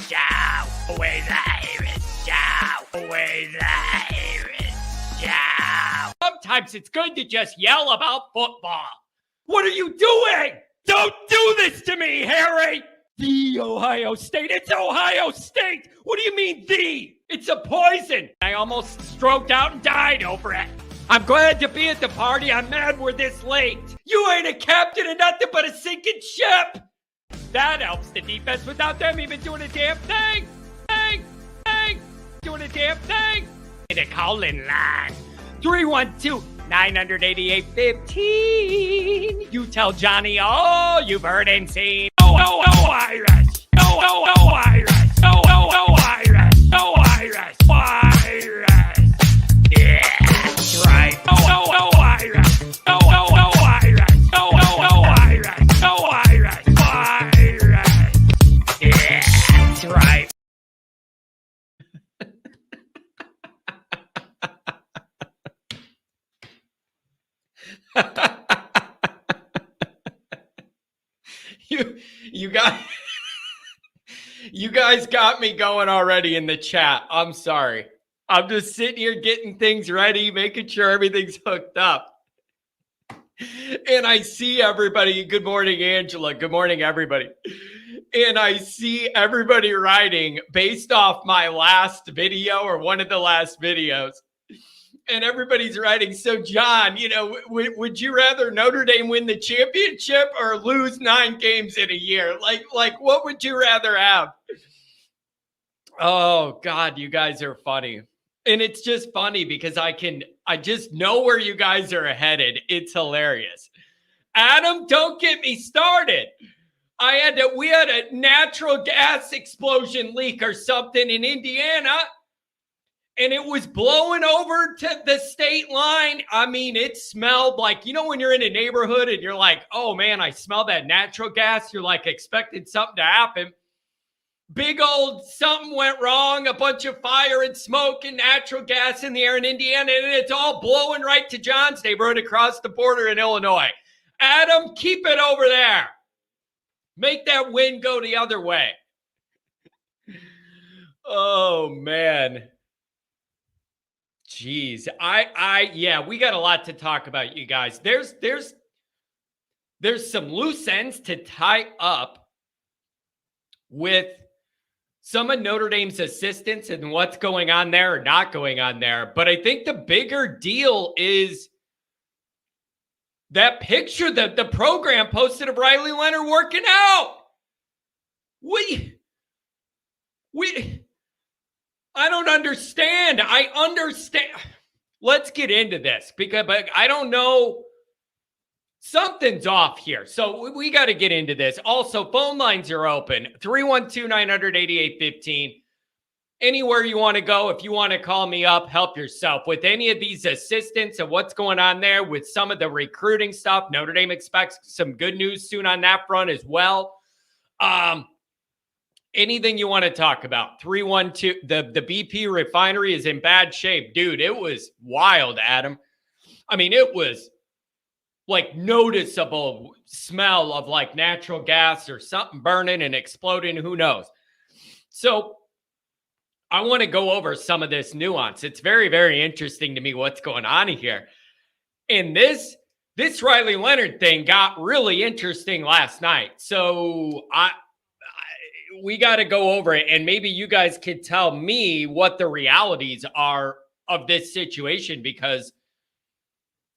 Show. Always Irish Show. Always Irish Show. Sometimes it's good to just yell about football. What are you doing? Don't do this to me, Harry! The Ohio State. It's Ohio State! What do you mean, the? It's a poison. I almost stroked out and died over it. I'm glad to be at the party. I'm mad we're this late. You ain't a captain of nothing but a sinking ship. That helps the defense without them even doing a damn thing. Doing a damn thing. In a call-in line. 312-988-15. You tell Johnny all you've heard and seen. Oh, Irish. Oh, Irish. Oh, Irish. Oh, Irish. Irish. Yeah, that's right. Oh, Irish. Oh, Irish. Oh, Irish. Oh, Irish. Irish. Yeah, that's right. You guys got me going already in the chat. I'm sorry. I'm just sitting here getting things ready, making sure everything's hooked up. And I see everybody. Good morning, Angela. Good morning, everybody. And I see everybody writing based off my last video or one of the last videos. And everybody's writing, so John, would you rather Notre Dame win the championship or lose 9 games in a year? Like what would you rather have? Oh, God, you guys are funny. And it's just funny because I just know where you guys are headed. It's hilarious. Adam, don't get me started. We had a natural gas explosion leak or something in Indiana. And it was blowing over to the state line. I mean, it smelled like, when you're in a neighborhood and you're like, oh man, I smell that natural gas. You're like expecting something to happen. Big old something went wrong. A bunch of fire and smoke and natural gas in the air in Indiana. And it's all blowing right to John's neighborhood across the border in Illinois. Adam, keep it over there. Make that wind go the other way. Oh, man. Jeez, yeah, we got a lot to talk about, you guys. There's some loose ends to tie up with some of Notre Dame's assistants and what's going on there or not going on there. But I think the bigger deal is that picture that the program posted of Riley Leonard working out. I don't understand. I understand. Let's get into this because I don't know. Something's off here. So we got to get into this. Also, phone lines are open. 312-988-15. Anywhere you want to go, if you want to call me up, help yourself. With any of these assistants and what's going on there with some of the recruiting stuff, Notre Dame expects some good news soon on that front as well. Anything you want to talk about, 312, the BP refinery is in bad shape. Dude, it was wild, Adam. I mean, it was like noticeable smell of like natural gas or something burning and exploding. Who knows? So I want to go over some of this nuance. It's very, very interesting to me what's going on here. And this Riley Leonard thing got really interesting last night. So we got to go over it, and maybe you guys could tell me what the realities are of this situation, because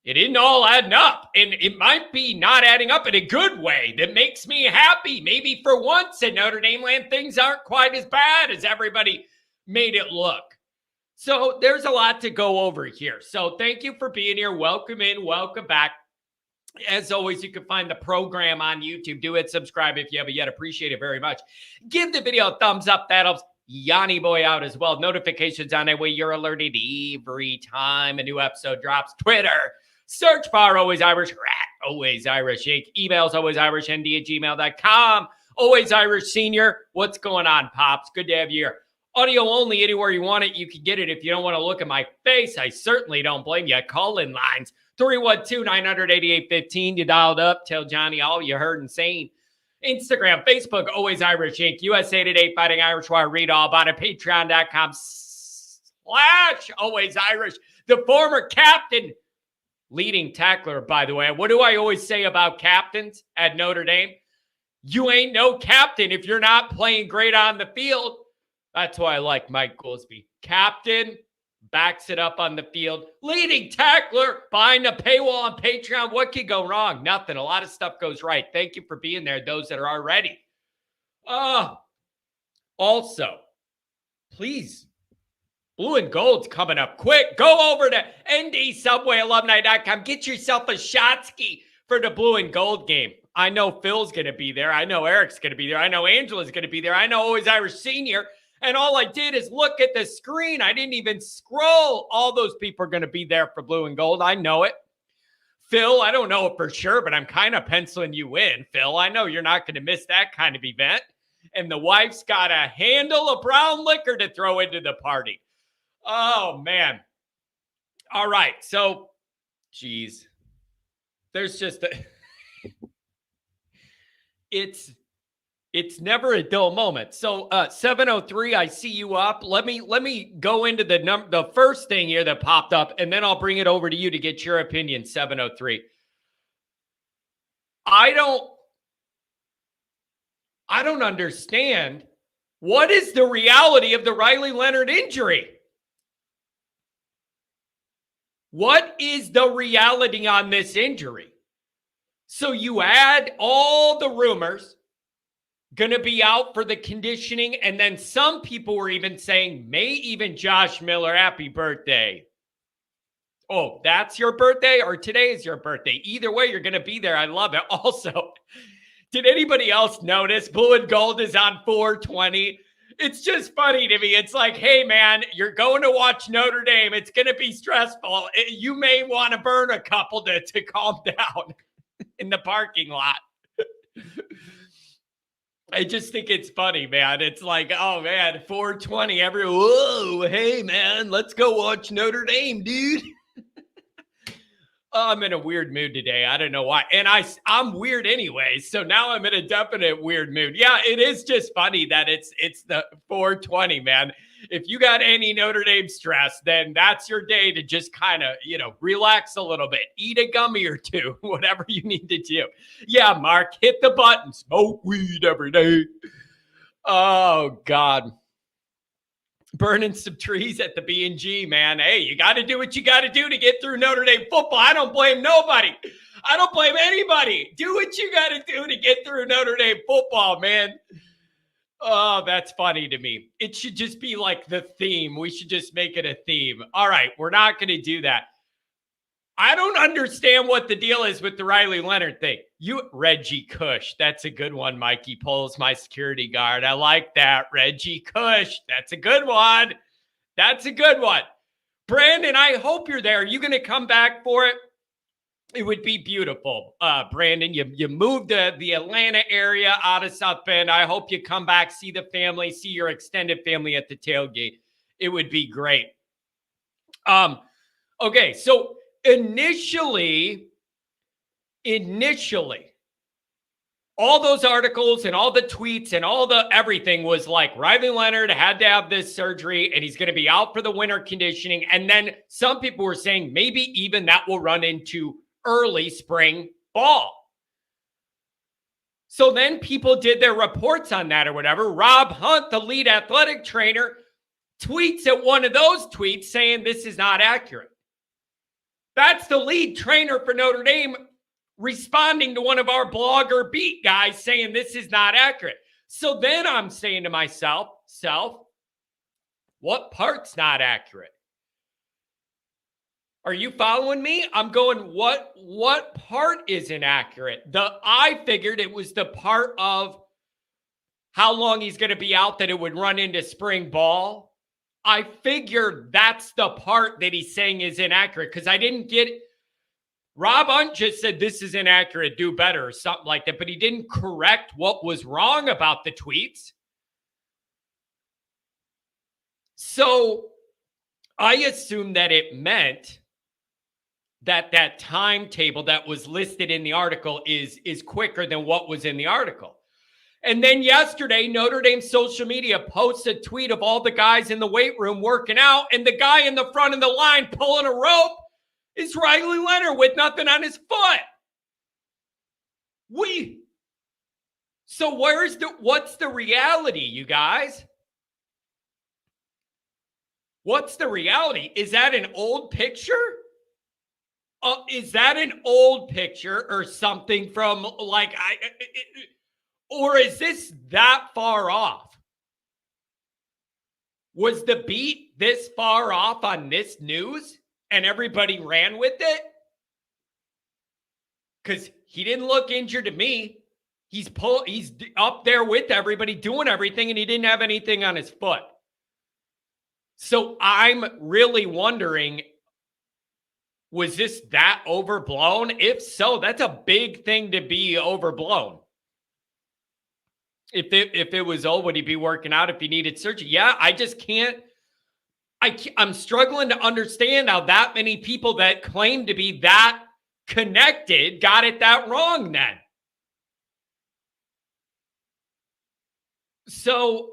it isn't all adding up, and it might be not adding up in a good way that makes me happy. Maybe for once in Notre Dame land, things aren't quite as bad as everybody made it look. So there's a lot to go over here. So thank you for being here. Welcome in. Welcome back. As always, you can find the program on YouTube. Do hit subscribe if you haven't yet. Appreciate it very much. Give the video a thumbs up. That helps Yanni Boy out as well. Notifications on that way. You're alerted every time a new episode drops. Twitter, search bar Always Irish, Always Irish Inc. Emails alwaysirishnd@gmail.com. Always Irish Senior. What's going on, Pops? Good to have you here. Audio only, anywhere you want it, you can get it. If you don't want to look at my face, I certainly don't blame you. Call-in lines. 312-988-15. You dialed up. Tell Johnny all you heard and seen. Instagram, Facebook, Always Irish Inc., USA Today, Fighting Irish Wire. Read all about it. Patreon.com/Always Irish. The former captain, leading tackler, by the way. What do I always say about captains at Notre Dame? You ain't no captain if you're not playing great on the field. That's why I like Mike Goolsby. Captain, backs it up on the field. Leading tackler, behind the paywall on Patreon. What could go wrong? Nothing. A lot of stuff goes right. Thank you for being there, those that are already. Also, please, Blue and Gold's coming up quick. Go over to ndsubwayalumni.com. Get yourself a shotski for the Blue and Gold game. I know Phil's going to be there. I know Eric's going to be there. I know Angela's going to be there. I know Always Irish Senior. And all I did is look at the screen. I didn't even scroll. All those people are going to be there for Blue and Gold. I know it. Phil, I don't know it for sure, but I'm kind of penciling you in, Phil. I know you're not going to miss that kind of event. And the wife's got a handle of brown liquor to throw into the party. Oh, man. All right. So, geez. There's just a... It's never a dull moment. So 703, I see you up. Let me go into the first thing here that popped up, and then I'll bring it over to you to get your opinion. 703. I don't understand. What is the reality of the Riley Leonard injury? What is the reality on this injury? So you add all the rumors, going to be out for the conditioning, and then some people were even saying, may even Josh Miller, happy birthday. Oh, that's your birthday, or today is your birthday? Either way, you're going to be there. I love it. Also, did anybody else notice Blue and Gold is on 420? It's just funny to me. It's like, hey, man, you're going to watch Notre Dame. It's going to be stressful. You may want to burn a couple to calm down in the parking lot. I just think it's funny, man. It's like, oh, man, 420. Whoa, hey, man, let's go watch Notre Dame, dude. I'm in a weird mood today. I don't know why. And I'm weird anyway, so now I'm in a definite weird mood. Yeah, it is just funny that it's the 420, man. If you got any Notre Dame stress, then that's your day to just kind of, relax a little bit. Eat a gummy or two, whatever you need to do. Yeah, Mark, hit the button. Smoke weed every day. Oh, God. Burning some trees at the B&G, man. Hey, you got to do what you got to do to get through Notre Dame football. I don't blame nobody. I don't blame anybody. Do what you got to do to get through Notre Dame football, man. Oh, that's funny to me. It should just be like the theme. We should just make it a theme. All right, we're not going to do that. I don't understand what the deal is with the Riley Leonard thing. Reggie Cush. That's a good one, Mikey. Pulls my security guard. I like that. Reggie Cush. That's a good one. That's a good one. Brandon, I hope you're there. Are you going to come back for it? It would be beautiful. Brandon, you moved to the Atlanta area out of South Bend. I hope you come back, see the family, see your extended family at the tailgate. It would be great. Okay, so initially, all those articles and all the tweets and all the everything was like Riley Leonard had to have this surgery and he's going to be out for the winter conditioning. And then some people were saying maybe even that will run into early spring ball. So then people did their reports on that or whatever. Rob Hunt, the lead athletic trainer, tweets at one of those tweets saying this is not accurate. That's the lead trainer for Notre Dame responding to one of our blogger beat guys saying this is not accurate. So then I'm saying to myself, what part's not accurate? Are you following me? I'm going, what part isn't accurate? I figured it was the part of how long he's going to be out that it would run into spring ball. I figured that's the part that he's saying is inaccurate because I didn't get it. Rob Hunt just said this is inaccurate, do better or something like that, but he didn't correct what was wrong about the tweets. So I assumed that it meant that timetable that was listed in the article is quicker than what was in the article. And then yesterday, Notre Dame social media posts a tweet of all the guys in the weight room working out, and the guy in the front of the line pulling a rope is Riley Leonard with nothing on his foot. So what's the reality, you guys? What's the reality? Is that an old picture? Is that an old picture or something from or is this that far off? Was the beat this far off on this news and everybody ran with it? Because he didn't look injured to me. He's up there with everybody doing everything, and he didn't have anything on his foot. So I'm really wondering, was this that overblown? If so, that's a big thing to be overblown. If it was, would he be working out if he needed surgery? Yeah, I just can't. I'm struggling to understand how that many people that claim to be that connected got it that wrong then. So,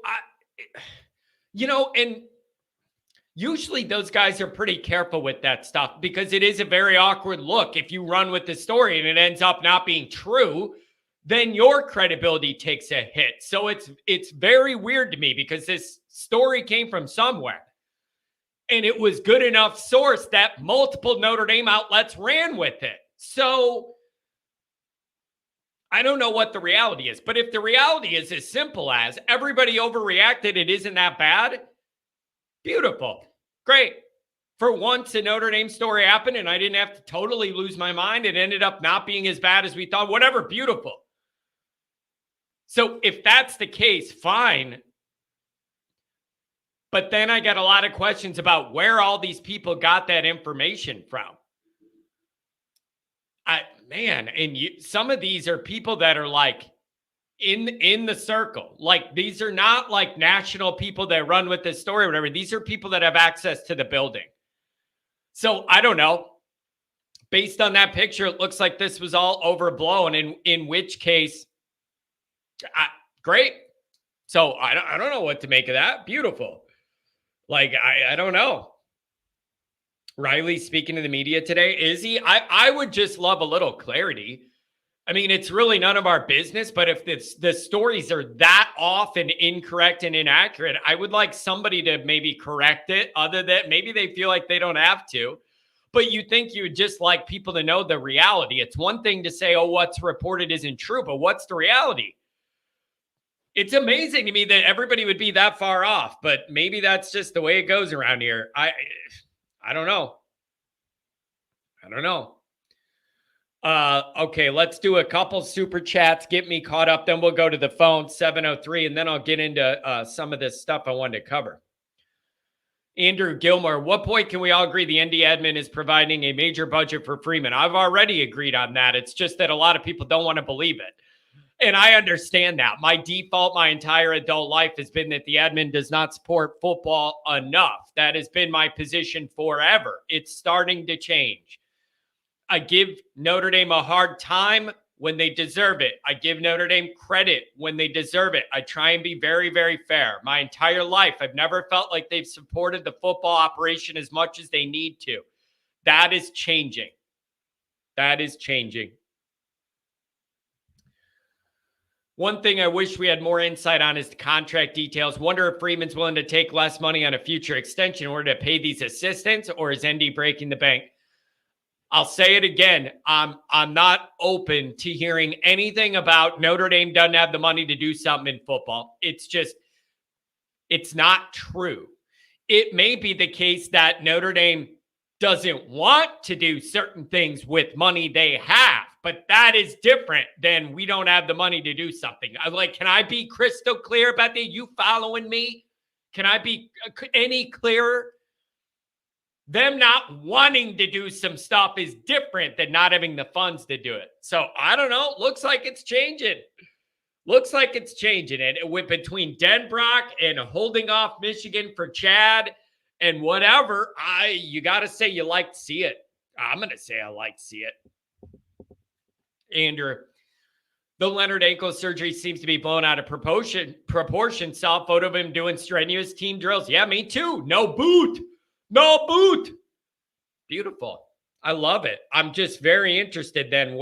and usually those guys are pretty careful with that stuff because it is a very awkward look. If you run with the story and it ends up not being true, then your credibility takes a hit. So it's very weird to me because this story came from somewhere. And it was good enough source that multiple Notre Dame outlets ran with it. So I don't know what the reality is. But if the reality is as simple as everybody overreacted, it isn't that bad, beautiful. Great. For once, a Notre Dame story happened and I didn't have to totally lose my mind. It ended up not being as bad as we thought. Whatever, beautiful. So if that's the case, fine. But then I got a lot of questions about where all these people got that information from. Some of these are people that are like in the circle. Like these are not like national people that run with this story or whatever. These are people that have access to the building. So I don't know. Based on that picture, it looks like this was all overblown. In which case, great. So I don't know what to make of that. Beautiful. Like, I don't know. Riley speaking to the media today. Is he? I would just love a little clarity. I mean, it's really none of our business, but if the stories are that off and incorrect and inaccurate, I would like somebody to maybe correct it. Other than maybe they feel like they don't have to. But you think you would just like people to know the reality. It's one thing to say, oh, what's reported isn't true, but what's the reality? It's amazing to me that everybody would be that far off, but maybe that's just the way it goes around here. I don't know. Okay, let's do a couple super chats. Get me caught up. Then we'll go to the phone, 703, and then I'll get into some of this stuff I wanted to cover. Andrew Gilmore, what point can we all agree the ND admin is providing a major budget for Freeman? I've already agreed on that. It's just that a lot of people don't want to believe it. And I understand that. My default, my entire adult life has been that the admin does not support football enough. That has been my position forever. It's starting to change. I give Notre Dame a hard time when they deserve it. I give Notre Dame credit when they deserve it. I try and be very, very fair. My entire life, I've never felt like they've supported the football operation as much as they need to. That is changing. One thing I wish we had more insight on is the contract details. Wonder if Freeman's willing to take less money on a future extension in order to pay these assistants, or is ND breaking the bank? I'll say it again. I'm not open to hearing anything about Notre Dame doesn't have the money to do something in football. It's not true. It may be the case that Notre Dame doesn't want to do certain things with money they have, but that is different than we don't have the money to do something. Can I be crystal clear about that? You following me? Can I be any clearer? Them not wanting to do some stuff is different than not having the funds to do it. So I don't know. Looks like it's changing. And with between Denbrock and holding off Michigan for Chad and whatever, you got to say you like to see it. I'm going to say I like to see it. Andrew, The Leonard ankle surgery seems to be blown out of proportion. Saw a photo of him doing strenuous team drills. Yeah, me too. No boot. No boot. Beautiful. I love it. I'm just very interested then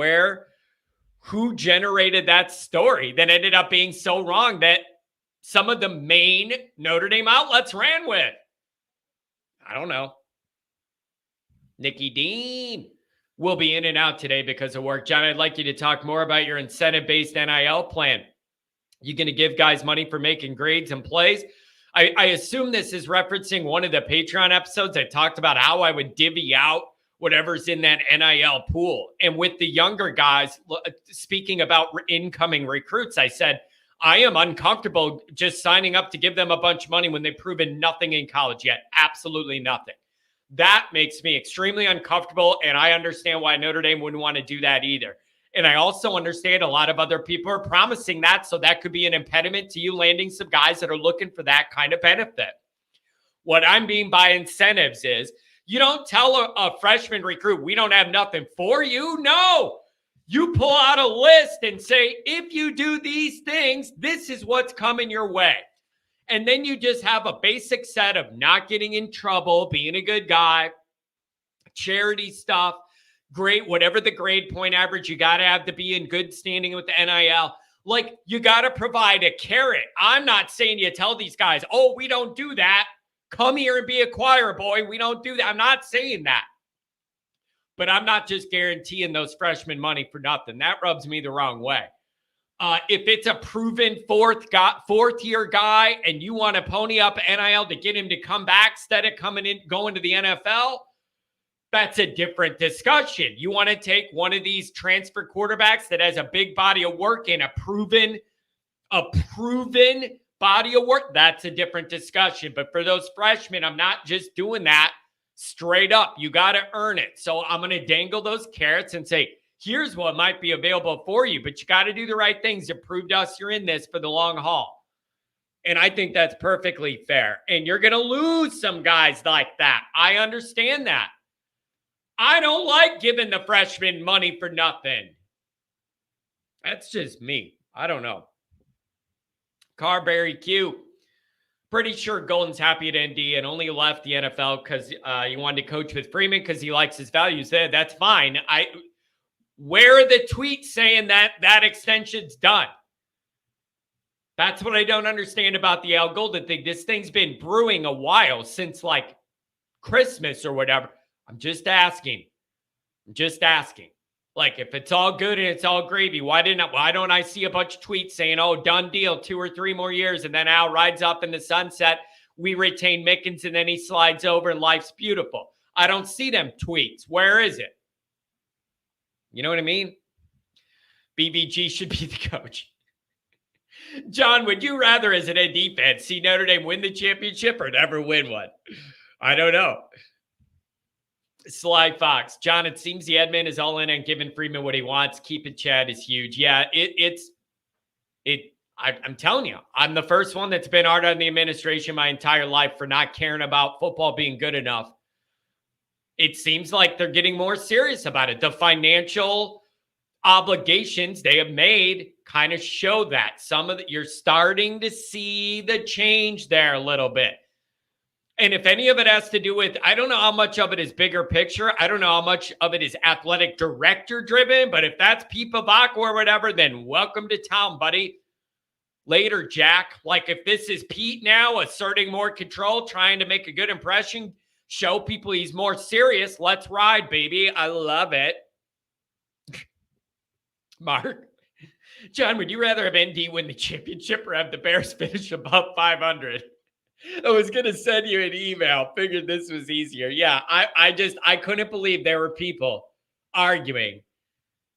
who generated that story that ended up being so wrong that some of the main Notre Dame outlets ran with. I don't know. Nikki Dean will be in and out today because of work. John, I'd like you to talk more about your incentive-based NIL plan. You going to give guys money for making grades and plays? I assume this is referencing one of the Patreon episodes. I talked about how I would divvy out whatever's in that NIL pool. And with the younger guys, speaking about incoming recruits, I said, I am uncomfortable just signing up to give them a bunch of money when they've proven nothing in college yet. Absolutely nothing. That makes me extremely uncomfortable, and I understand why Notre Dame wouldn't want to do that either. And I also understand a lot of other people are promising that, so that could be an impediment to you landing some guys that are looking for that kind of benefit. What I mean by incentives is you don't tell a freshman recruit, we don't have nothing for you. No, you pull out a list and say, if you do these things, this is what's coming your way. And then you just have a basic set of not getting in trouble, being a good guy, charity stuff, great, whatever the grade point average, you got to have to be in good standing with the NIL. Like, you got to provide a carrot. I'm not saying you tell these guys, oh, we don't do that. Come here and be a choir boy. We don't do that. I'm not saying that. But I'm not just guaranteeing those freshmen money for nothing. That rubs me the wrong way. If it's a proven fourth-year guy and you want to pony up NIL to get him to come back instead of going to the NFL, that's a different discussion. You want to take one of these transfer quarterbacks that has a big body of work and a proven body of work, that's a different discussion. But for those freshmen, I'm not just doing that straight up. You got to earn it. So I'm going to dangle those carrots and say, here's what might be available for you, but you got to do the right things to prove to us you're in this for the long haul. And I think that's perfectly fair. And you're going to lose some guys like that. I understand that. I don't like giving the freshmen money for nothing. That's just me. I don't know. Carberry Q. Pretty sure Golden's happy at ND and only left the NFL because he wanted to coach with Freeman because he likes his values there. That's fine. Where are the tweets saying that extension's done? That's what I don't understand about the Al Golden thing. This thing's been brewing a while since like Christmas or whatever. I'm just asking. Like, if it's all good and it's all gravy, why don't I see a bunch of tweets saying, oh, done deal, 2 or 3 more years, and then Al rides off in the sunset, we retain Mickens, and then he slides over and life's beautiful. I don't see them tweets. Where is it? You know what I mean? BBG should be the coach. John, would you rather, as an ND fan, see Notre Dame win the championship or never win one? I don't know. Sly Fox. John, it seems the admin is all in on giving Freeman what he wants. Keeping Chad is huge. Yeah, I'm telling you, I'm the first one that's been hard on the administration my entire life for not caring about football being good enough. It seems like they're getting more serious about it. The financial obligations they have made kind of show that. You're starting to see the change there a little bit. And if any of it has to do with, I don't know how much of it is bigger picture. I don't know how much of it is athletic director driven, but if that's Pete Pavak or whatever, then welcome to town, buddy. Later, Jack. Like, if this is Pete now asserting more control, trying to make a good impression, show people he's more serious. Let's ride, baby. I love it. Mark. John, would you rather have ND win the championship or have the Bears finish above 500? I was going to send you an email. Figured this was easier. Yeah, I couldn't believe there were people arguing.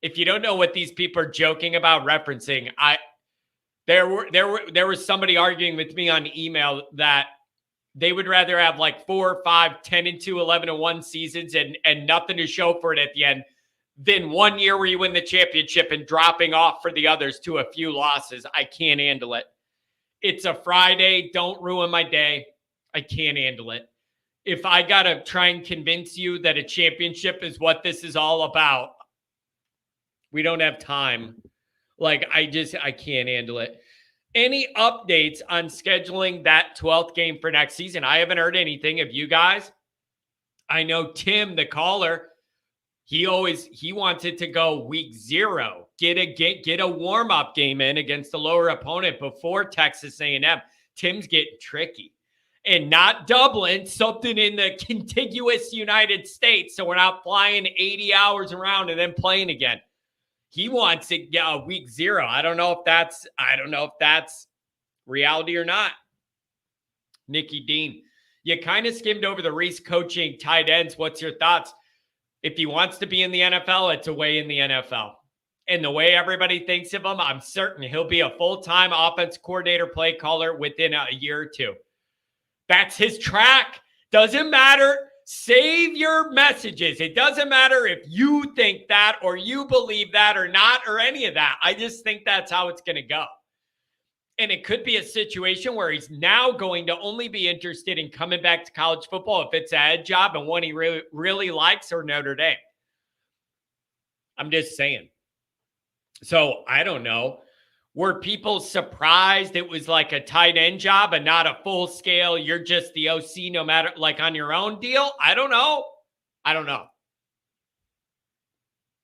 If you don't know what these people are joking about referencing, there was somebody arguing with me on email that they would rather have like 4, 5, 10-2, 11-1 seasons and nothing to show for it at the end than 1 year where you win the championship and dropping off for the others to a few losses. I can't handle it. It's a Friday. Don't ruin my day. I can't handle it. If I got to try and convince you that a championship is what this is all about, we don't have time. Like, I can't handle it. Any updates on scheduling that 12th game for next season? I haven't heard anything of you guys. I know Tim, the caller, he wants it to go week 0. Get a warm-up game in against a lower opponent before Texas A&M. Tim's getting tricky. And not Dublin, something in the contiguous United States, so we're not flying 80 hours around and then playing again. He wants it week 0. I don't know if that's reality or not. Nikki Dean, you kind of skimmed over the Rees coaching tight ends. What's your thoughts? If he wants to be in the NFL, it's away in the NFL. And the way everybody thinks of him, I'm certain he'll be a full-time offense coordinator, play caller within a year or 2. That's his track. Doesn't matter. Save your messages. It doesn't matter if you think that or you believe that or not or any of that. I just think that's how it's going to go. And it could be a situation where he's now going to only be interested in coming back to college football if it's a head job and one he really, really likes, or Notre Dame. I'm just saying. So I don't know. Were people surprised it was like a tight end job and not a full scale, you're just the OC no matter, like on your own deal? I don't know.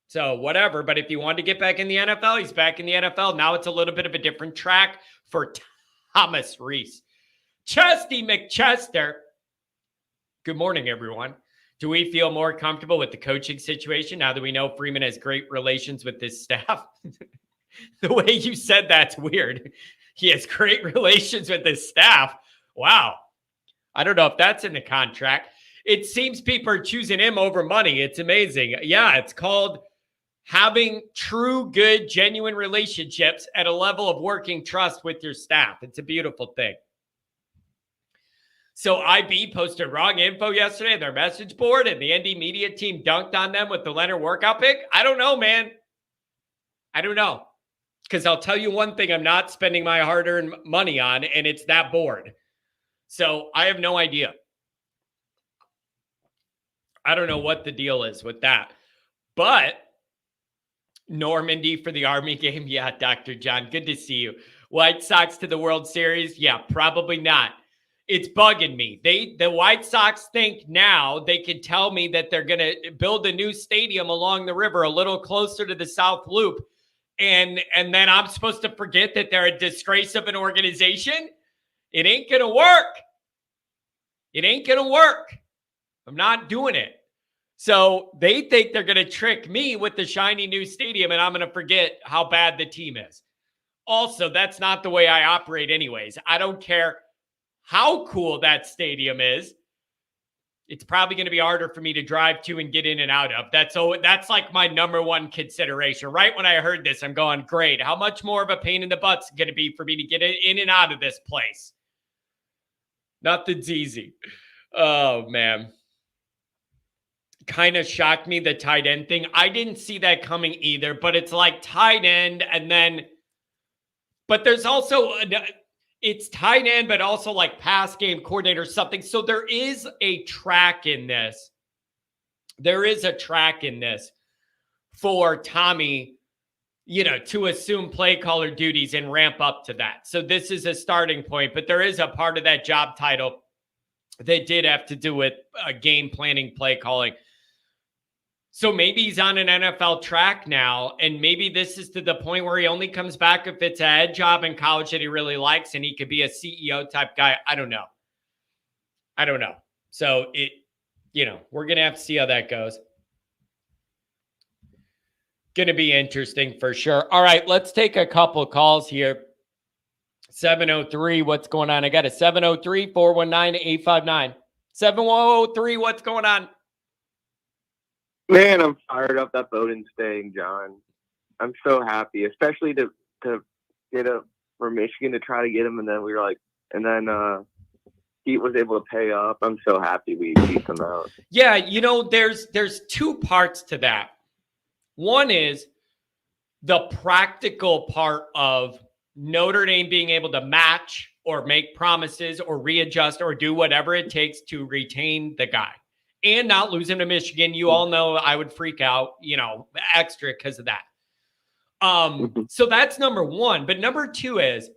So whatever. But if he wanted to get back in the NFL, he's back in the NFL. Now it's a little bit of a different track for Thomas Rees. Chesty McChester. Good morning, everyone. Do we feel more comfortable with the coaching situation now that we know Freeman has great relations with his staff? The way you said that's weird. He has great relations with his staff. Wow. I don't know if that's in the contract. It seems people are choosing him over money. It's amazing. Yeah, it's called having true, good, genuine relationships at a level of working trust with your staff. It's a beautiful thing. So IB posted wrong info yesterday on their message board, and the ND media team dunked on them with the Leonard workout pick. I don't know, man. I don't know. Because I'll tell you one thing I'm not spending my hard-earned money on, and it's that board. So I have no idea. I don't know what the deal is with that. But Normandy for the Army game. Yeah, Dr. John, good to see you. White Sox to the World Series. Yeah, probably not. It's bugging me. The White Sox think now they can tell me that they're going to build a new stadium along the river a little closer to the South Loop. And then I'm supposed to forget that they're a disgrace of an organization? It ain't going to work. It ain't going to work. I'm not doing it. So they think they're going to trick me with the shiny new stadium, and I'm going to forget how bad the team is. Also, that's not the way I operate anyways. I don't care how cool that stadium is. It's probably going to be harder for me to drive to and get in and out of. That's like my number one consideration. Right when I heard this, I'm going, great. How much more of a pain in the butt's going to be for me to get in and out of this place? Nothing's easy. Oh, man. Kind of shocked me, the tight end thing. I didn't see that coming either, but it's like tight end and then, but there's also, it's tight end, but also like pass game coordinator, something. So there is a track in this. There is a track in this for Tommy, to assume play caller duties and ramp up to that. So this is a starting point, but there is a part of that job title that did have to do with game planning, play calling. So maybe he's on an NFL track now, and maybe this is to the point where he only comes back if it's a head job in college that he really likes, and he could be a CEO type guy. I don't know. So we're going to have to see how that goes. Going to be interesting for sure. All right, let's take a couple calls here. 703, what's going on? I got a 703-419-859. 703, what's going on? Man, I'm fired up that Bowden's staying, John. I'm so happy, especially to get up for Michigan to try to get him, and then he was able to pay up. I'm so happy we beat him out. Yeah, there's two parts to that. One is the practical part of Notre Dame being able to match or make promises or readjust or do whatever it takes to retain the guy and not lose him to Michigan. You all know I would freak out, extra because of that. So that's number one. But number two is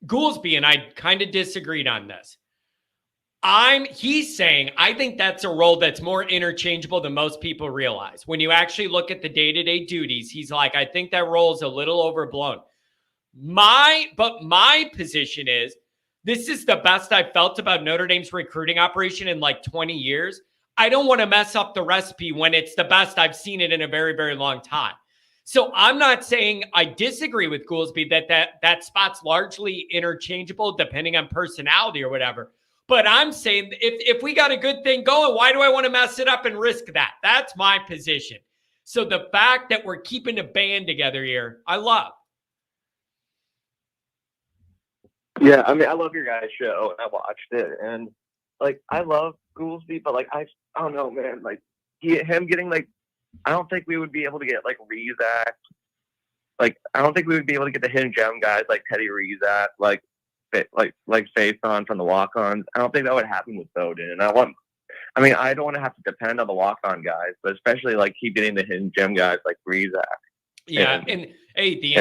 Goolsby, and I kind of disagreed on this. He's saying, I think that's a role that's more interchangeable than most people realize. When you actually look at the day-to-day duties, he's like, I think that role is a little overblown. But my position is, this is the best I've felt about Notre Dame's recruiting operation in like 20 years. I don't want to mess up the recipe when it's the best I've seen it in a very, very long time. So I'm not saying I disagree with Goolsby that spot's largely interchangeable depending on personality or whatever. But I'm saying if we got a good thing going, why do I want to mess it up and risk that? That's my position. So the fact that we're keeping a band together here, I love. Yeah, I mean, I love your guys' show, and I watched it, and like, I love Goolsby, but like, I don't know, man. Like, him getting like, I don't think we would be able to get like Rees. Like, I don't think we would be able to get the hidden gem guys like Teddy Rees, like Faison from the walk-ons. I don't think that would happen with Bowden, and I don't want to have to depend on the walk-on guys, but especially like keep getting the hidden gem guys like Rees. Yeah, and hey, the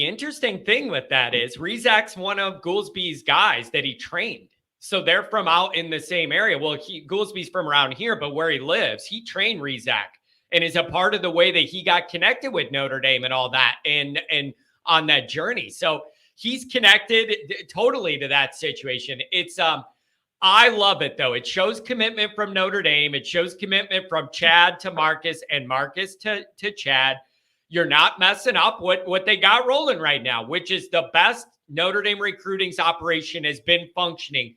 interesting thing with that is Rezak's one of Goolsby's guys that he trained. So they're from out in the same area. Well, Goolsby's from around here, but where he lives, he trained Rezak and is a part of the way that he got connected with Notre Dame and all that and on that journey. So he's connected totally to that situation. It's I love it though. It shows commitment from Notre Dame. It shows commitment from Chad to Marcus and Marcus to Chad. You're not messing up what they got rolling right now, which is the best Notre Dame recruiting's operation has been functioning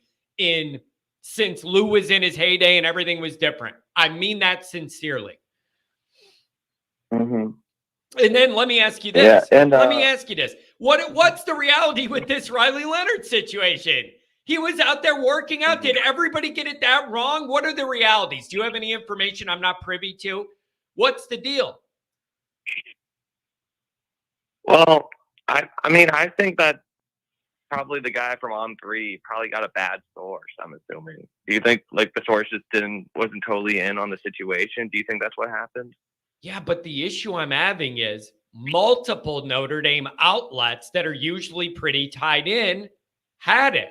since Lou was in his heyday and everything was different. I mean that sincerely. Mm-hmm. And then let me ask you this. Yeah, and, let me ask you this. What's the reality with this Riley Leonard situation? He was out there working out. Did everybody get it that wrong? What are the realities? Do you have any information I'm not privy to? What's the deal? Well, I mean, I think that probably the guy from On3 probably got a bad source, I'm assuming. Do you think like the source just wasn't totally in on the situation? Do you think that's what happened? Yeah, but the issue I'm having is multiple Notre Dame outlets that are usually pretty tied in had it.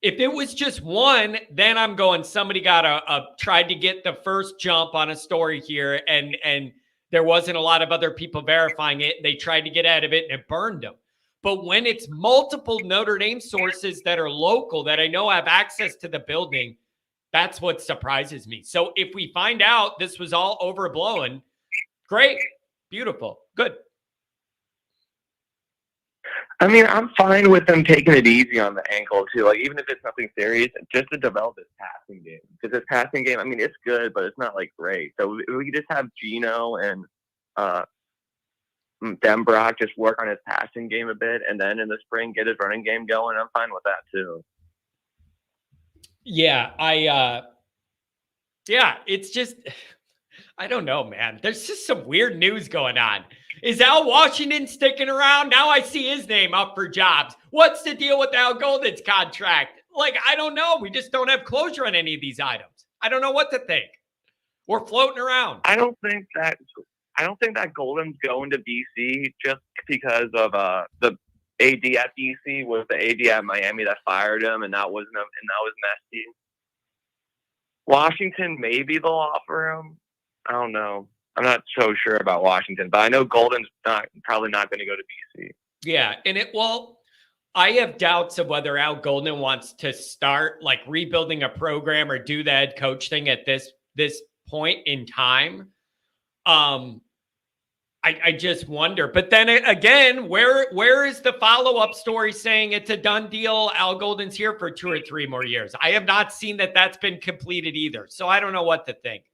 If it was just one, then I'm going, somebody tried to get the first jump on a story here and there wasn't a lot of other people verifying it. They tried to get out of it and it burned them. But when it's multiple Notre Dame sources that are local that I know have access to the building, that's what surprises me. So if we find out this was all overblown, great, beautiful, good. I mean, I'm fine with them taking it easy on the ankle too. Like, even if it's nothing serious, just to develop this passing game. Because this passing game, I mean, it's good, but it's not like great. So we just have Gino and Denbrock just work on his passing game a bit, and then in the spring get his running game going. I'm fine with that too. Yeah, it's just, I don't know, man. There's just some weird news going on. Is Al Washington sticking around? Now I see his name up for jobs. What's the deal with Al Golden's contract? Like, I don't know. We just don't have closure on any of these items. I don't know what to think. We're floating around. I don't think that Golden's going to BC just because of the AD at BC was the AD at Miami that fired him, and that was messy. Washington, maybe they'll offer him. I don't know. I'm not so sure about Washington, but I know Golden's probably not going to go to BC. Yeah, and I have doubts of whether Al Golden wants to start like rebuilding a program or do the head coach thing at this point in time. I just wonder. But then again, where is the follow-up story saying it's a done deal? Al Golden's here for 2 or 3 more years. I have not seen that's been completed either. So I don't know what to think.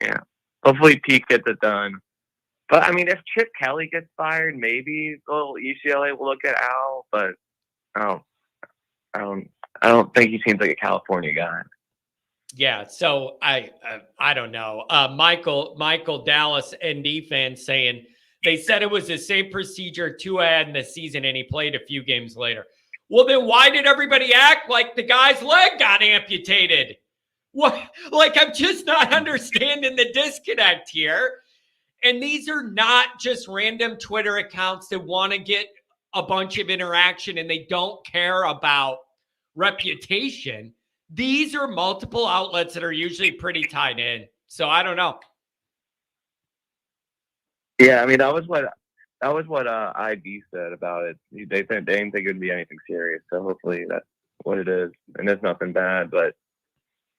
Yeah. Hopefully Pete gets it done. But I mean, if Chip Kelly gets fired, maybe UCLA will look at Al, but I don't think he seems like a California guy. Yeah, so I don't know. Michael Dallas ND fan saying they said it was the same procedure Tua had in the season and he played a few games later. Well, then why did everybody act like the guy's leg got amputated? What? Like, I'm just not understanding the disconnect here. And these are not just random Twitter accounts that want to get a bunch of interaction and they don't care about reputation. These are multiple outlets that are usually pretty tied in. So I don't know. Yeah, I mean that was what IB said about it. They didn't think it would be anything serious. So hopefully that's what it is, and it's nothing bad. But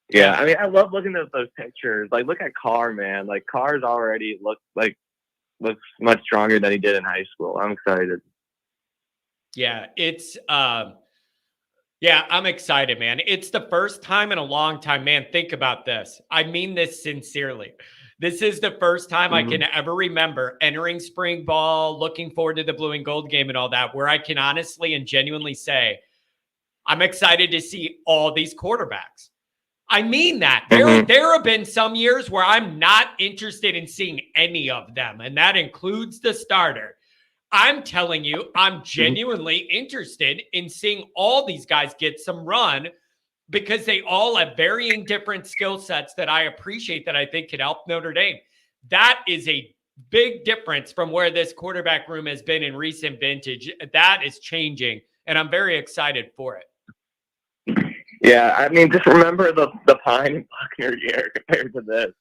yeah, I mean I love looking at those pictures. Like look at Carr, man. Like Carr's already looks much stronger than he did in high school. I'm excited. Yeah, yeah, I'm excited, man. It's the first time in a long time, man. Think about this. I mean this sincerely. This is the first time I can ever remember entering spring ball, looking forward to the blue and gold game and all that, where I can honestly and genuinely say, I'm excited to see all these quarterbacks. I mean that. There have been some years where I'm not interested in seeing any of them, and that includes the starter. I'm telling you, I'm genuinely interested in seeing all these guys get some run because they all have varying different skill sets that I appreciate that I think could help Notre Dame. That is a big difference from where this quarterback room has been in recent vintage. That is changing, and I'm very excited for it. Yeah, I mean, just remember the Pine and Buckner year compared to this.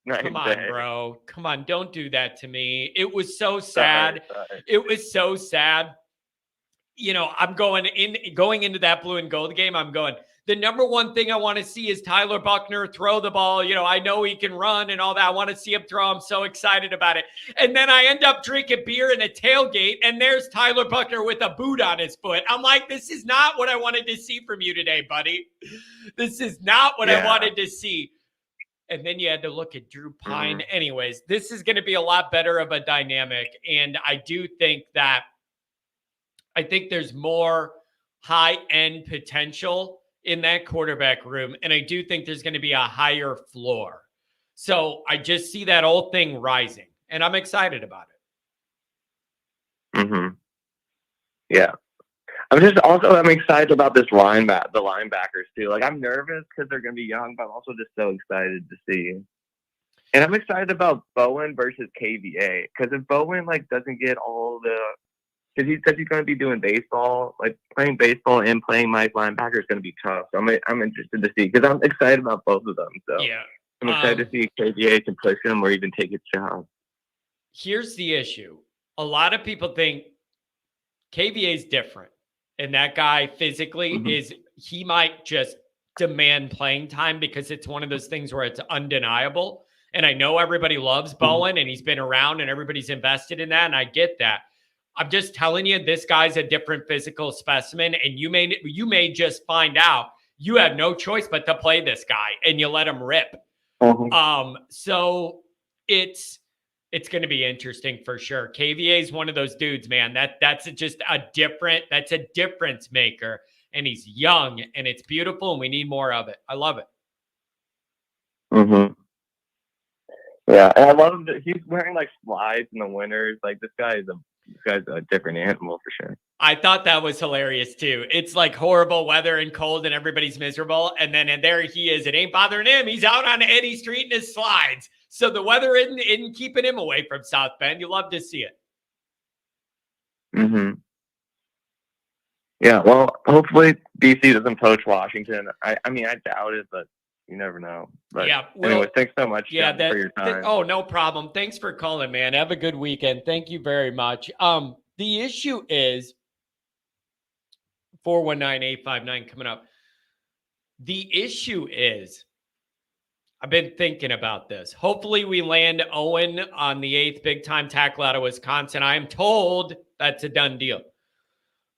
Come on, bro. Come on. Don't do that to me. It was so sad. Sorry. It was so sad. You know, I'm going into that blue and gold game. I'm going, the number one thing I want to see is Tyler Buckner throw the ball. You know, I know he can run and all that. I want to see him throw. I'm so excited about it. And then I end up drinking beer in a tailgate, and there's Tyler Buckner with a boot on his foot. I'm like, this is not what I wanted to see from you today, buddy. This is not what I wanted to see. And then you had to look at Drew Pine. Anyways, this is going to be a lot better of a dynamic. And I do think that there's more high-end potential in that quarterback room. And I do think there's going to be a higher floor. So I just see that whole thing rising. And I'm excited about it. Yeah. I'm excited about this the linebackers too. Like I'm nervous because they're going to be young, but I'm also just so excited to see. And I'm excited about Bowen versus KVA because if Bowen doesn't get all the, because he said he's going to be doing baseball, playing baseball and playing Mike linebacker is going to be tough. So I'm interested to see because I'm excited about both of them. So yeah, I'm excited to see KVA can push him or even take his job. Here's the issue: a lot of people think KVA is different. And that guy physically he might just demand playing time because it's one of those things where it's undeniable. And I know everybody loves Bowen and he's been around and everybody's invested in that. And I get that. I'm just telling you, this guy's a different physical specimen. And you may just find out you have no choice but to play this guy and you let him rip. So it's going to be interesting for sure. KVA is one of those dudes, man. That's a difference maker, and he's young, and it's beautiful, and we need more of it. I love it. Yeah, and I love him. He's wearing slides in the winters. This guy's a different animal for sure. I thought that was hilarious too. It's horrible weather and cold, and everybody's miserable, and there he is. It ain't bothering him. He's out on Eddy Street in his slides. So the weather isn't keeping him away from South Bend. You love to see it. Yeah, well, hopefully BC doesn't poach Washington. I doubt it, but you never know. But yeah, anyway, thanks so much for your time. Oh, no problem. Thanks for calling, man. Have a good weekend. Thank you very much. The issue is 419-859 coming up. The issue is, I've been thinking about this. Hopefully we land Owen on the 8th big-time tackle out of Wisconsin. I am told that's a done deal.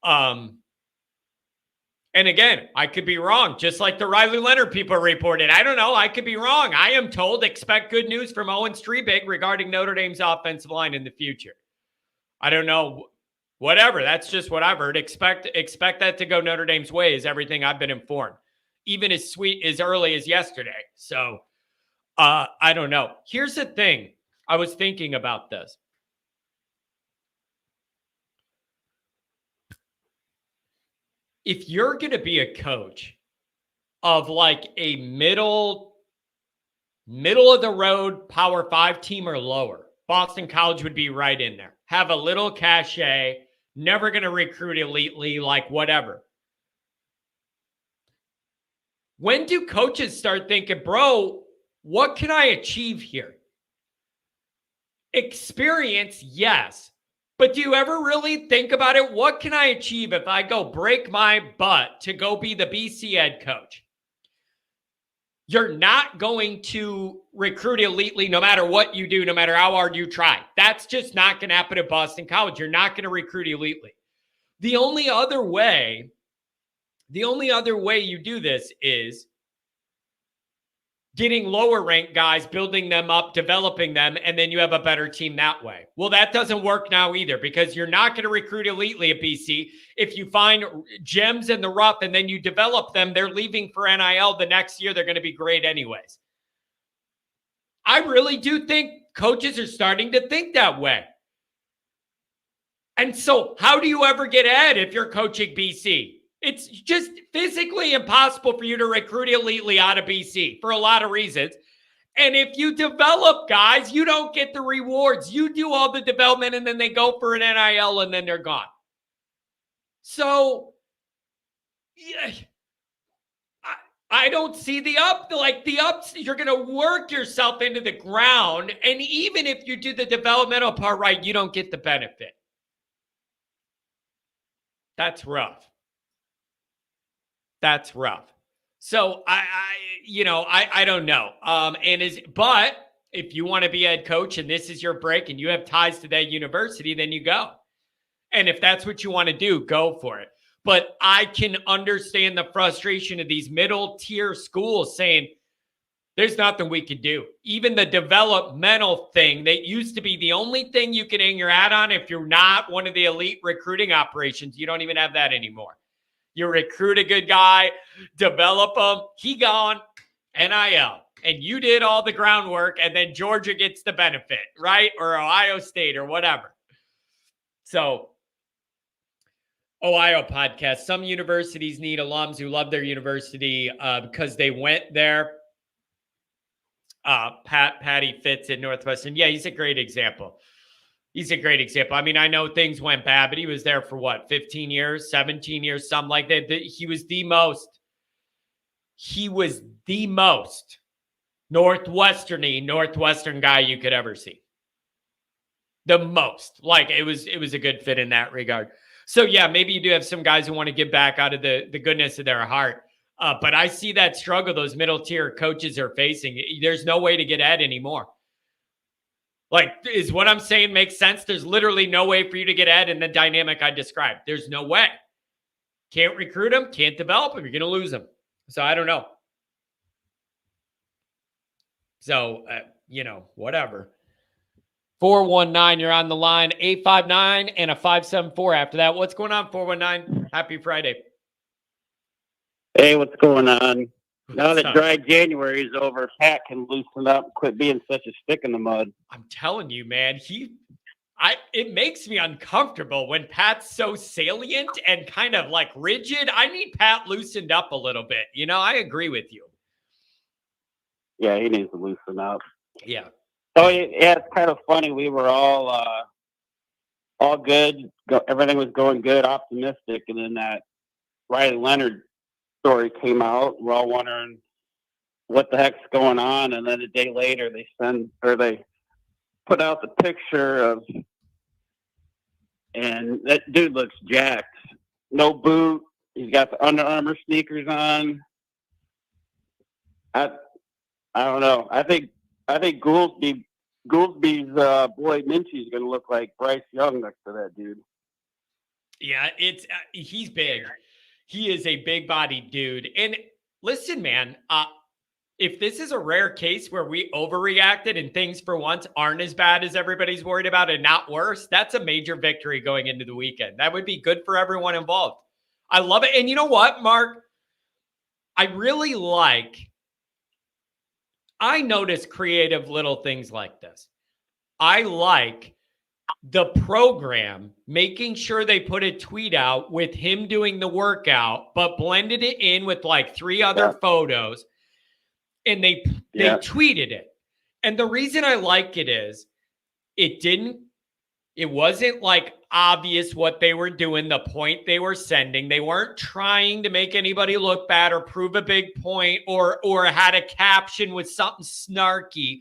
And again, I could be wrong, just like the Riley Leonard people reported. I don't know. I could be wrong. I am told expect good news from Owen Strebig regarding Notre Dame's offensive line in the future. I don't know. Whatever. That's just what I've heard. Expect that to go Notre Dame's way is everything I've been informed. Even as early as yesterday. So I don't know. Here's the thing. I was thinking about this. If you're going to be a coach of a middle middle of the road, Power 5 team or lower. Boston College would be right in there. Have a little cachet, never going to recruit elitely, like whatever. When do coaches start thinking, bro, what can I achieve here? Experience, yes. But do you ever really think about it? What can I achieve if I go break my butt to go be the BC head coach? You're not going to recruit elitely no matter what you do, no matter how hard you try. That's just not going to happen at Boston College. You're not going to recruit elitely. The only other way you do this is getting lower ranked guys, building them up, developing them, and then you have a better team that way. Well, that doesn't work now either, because you're not going to recruit elitely at BC. If you find gems in the rough and then you develop them, they're leaving for NIL the next year. They're going to be great anyways. I really do think coaches are starting to think that way. And so how do you ever get ahead if you're coaching BC? It's just physically impossible for you to recruit elitely out of BC for a lot of reasons. And if you develop guys, you don't get the rewards. You do all the development and then they go for an NIL and then they're gone. So, yeah, I don't see the ups, you're going to work yourself into the ground. And even if you do the developmental part right, you don't get the benefit. That's rough. That's rough. So I don't know. But if you want to be a head coach and this is your break and you have ties to that university, then you go. And if that's what you want to do, go for it. But I can understand the frustration of these middle tier schools saying, there's nothing we can do. Even the developmental thing that used to be the only thing you can hang your hat on if you're not one of the elite recruiting operations, you don't even have that anymore. You recruit a good guy, develop him, he gone, NIL. And you did all the groundwork, and then Georgia gets the benefit, right? Or Ohio State or whatever. So, Ohio podcast. Some universities need alums who love their university because they went there. Patty Fitz at Northwestern. Yeah, he's a great example. I mean, I know things went bad, but he was there for 15 years, 17 years, something like that. He was the most Northwestern guy you could ever see. The most. Like, it was a good fit in that regard. So yeah, maybe you do have some guys who want to give back out of the goodness of their heart. But I see that struggle those middle tier coaches are facing. There's no way to get ahead anymore. Like, is what I'm saying makes sense? There's literally no way for you to get ahead in the dynamic I described. There's no way. Can't recruit them, can't develop them. You're going to lose them. So I don't know. So, whatever. 419, you're on the line. 859 and a 574 after that. What's going on, 419? Happy Friday. Hey, what's going on? Now that dry January is over, Pat can loosen up and quit being such a stick in the mud. I'm telling you, man, it makes me uncomfortable when Pat's so salient and kind of like rigid. I need Pat loosened up a little bit. I agree with you. Yeah, he needs to loosen up. Yeah. Oh, yeah, it's kind of funny. We were all good. Everything was going good, optimistic. And then that Riley Leonard story came out. We're all wondering what the heck's going on. And then a day later, they put out the picture and that dude looks jacked. No boot. He's got the Under Armour sneakers on. I don't know. I think Goolsby's boy Minchie is going to look like Bryce Young next to that dude. Yeah, he's big. He is a big-bodied dude. And listen, man, if this is a rare case where we overreacted and things for once aren't as bad as everybody's worried about and not worse, that's a major victory going into the weekend. That would be good for everyone involved. I love it. And you know what, Mark? I notice creative little things like this. I like the program making sure they put a tweet out with him doing the workout, but blended it in with like 3 other photos. and they tweeted it. And the reason I like it is it wasn't like obvious what they were doing, the point they were sending. They weren't trying to make anybody look bad or prove a big point or had a caption with something snarky.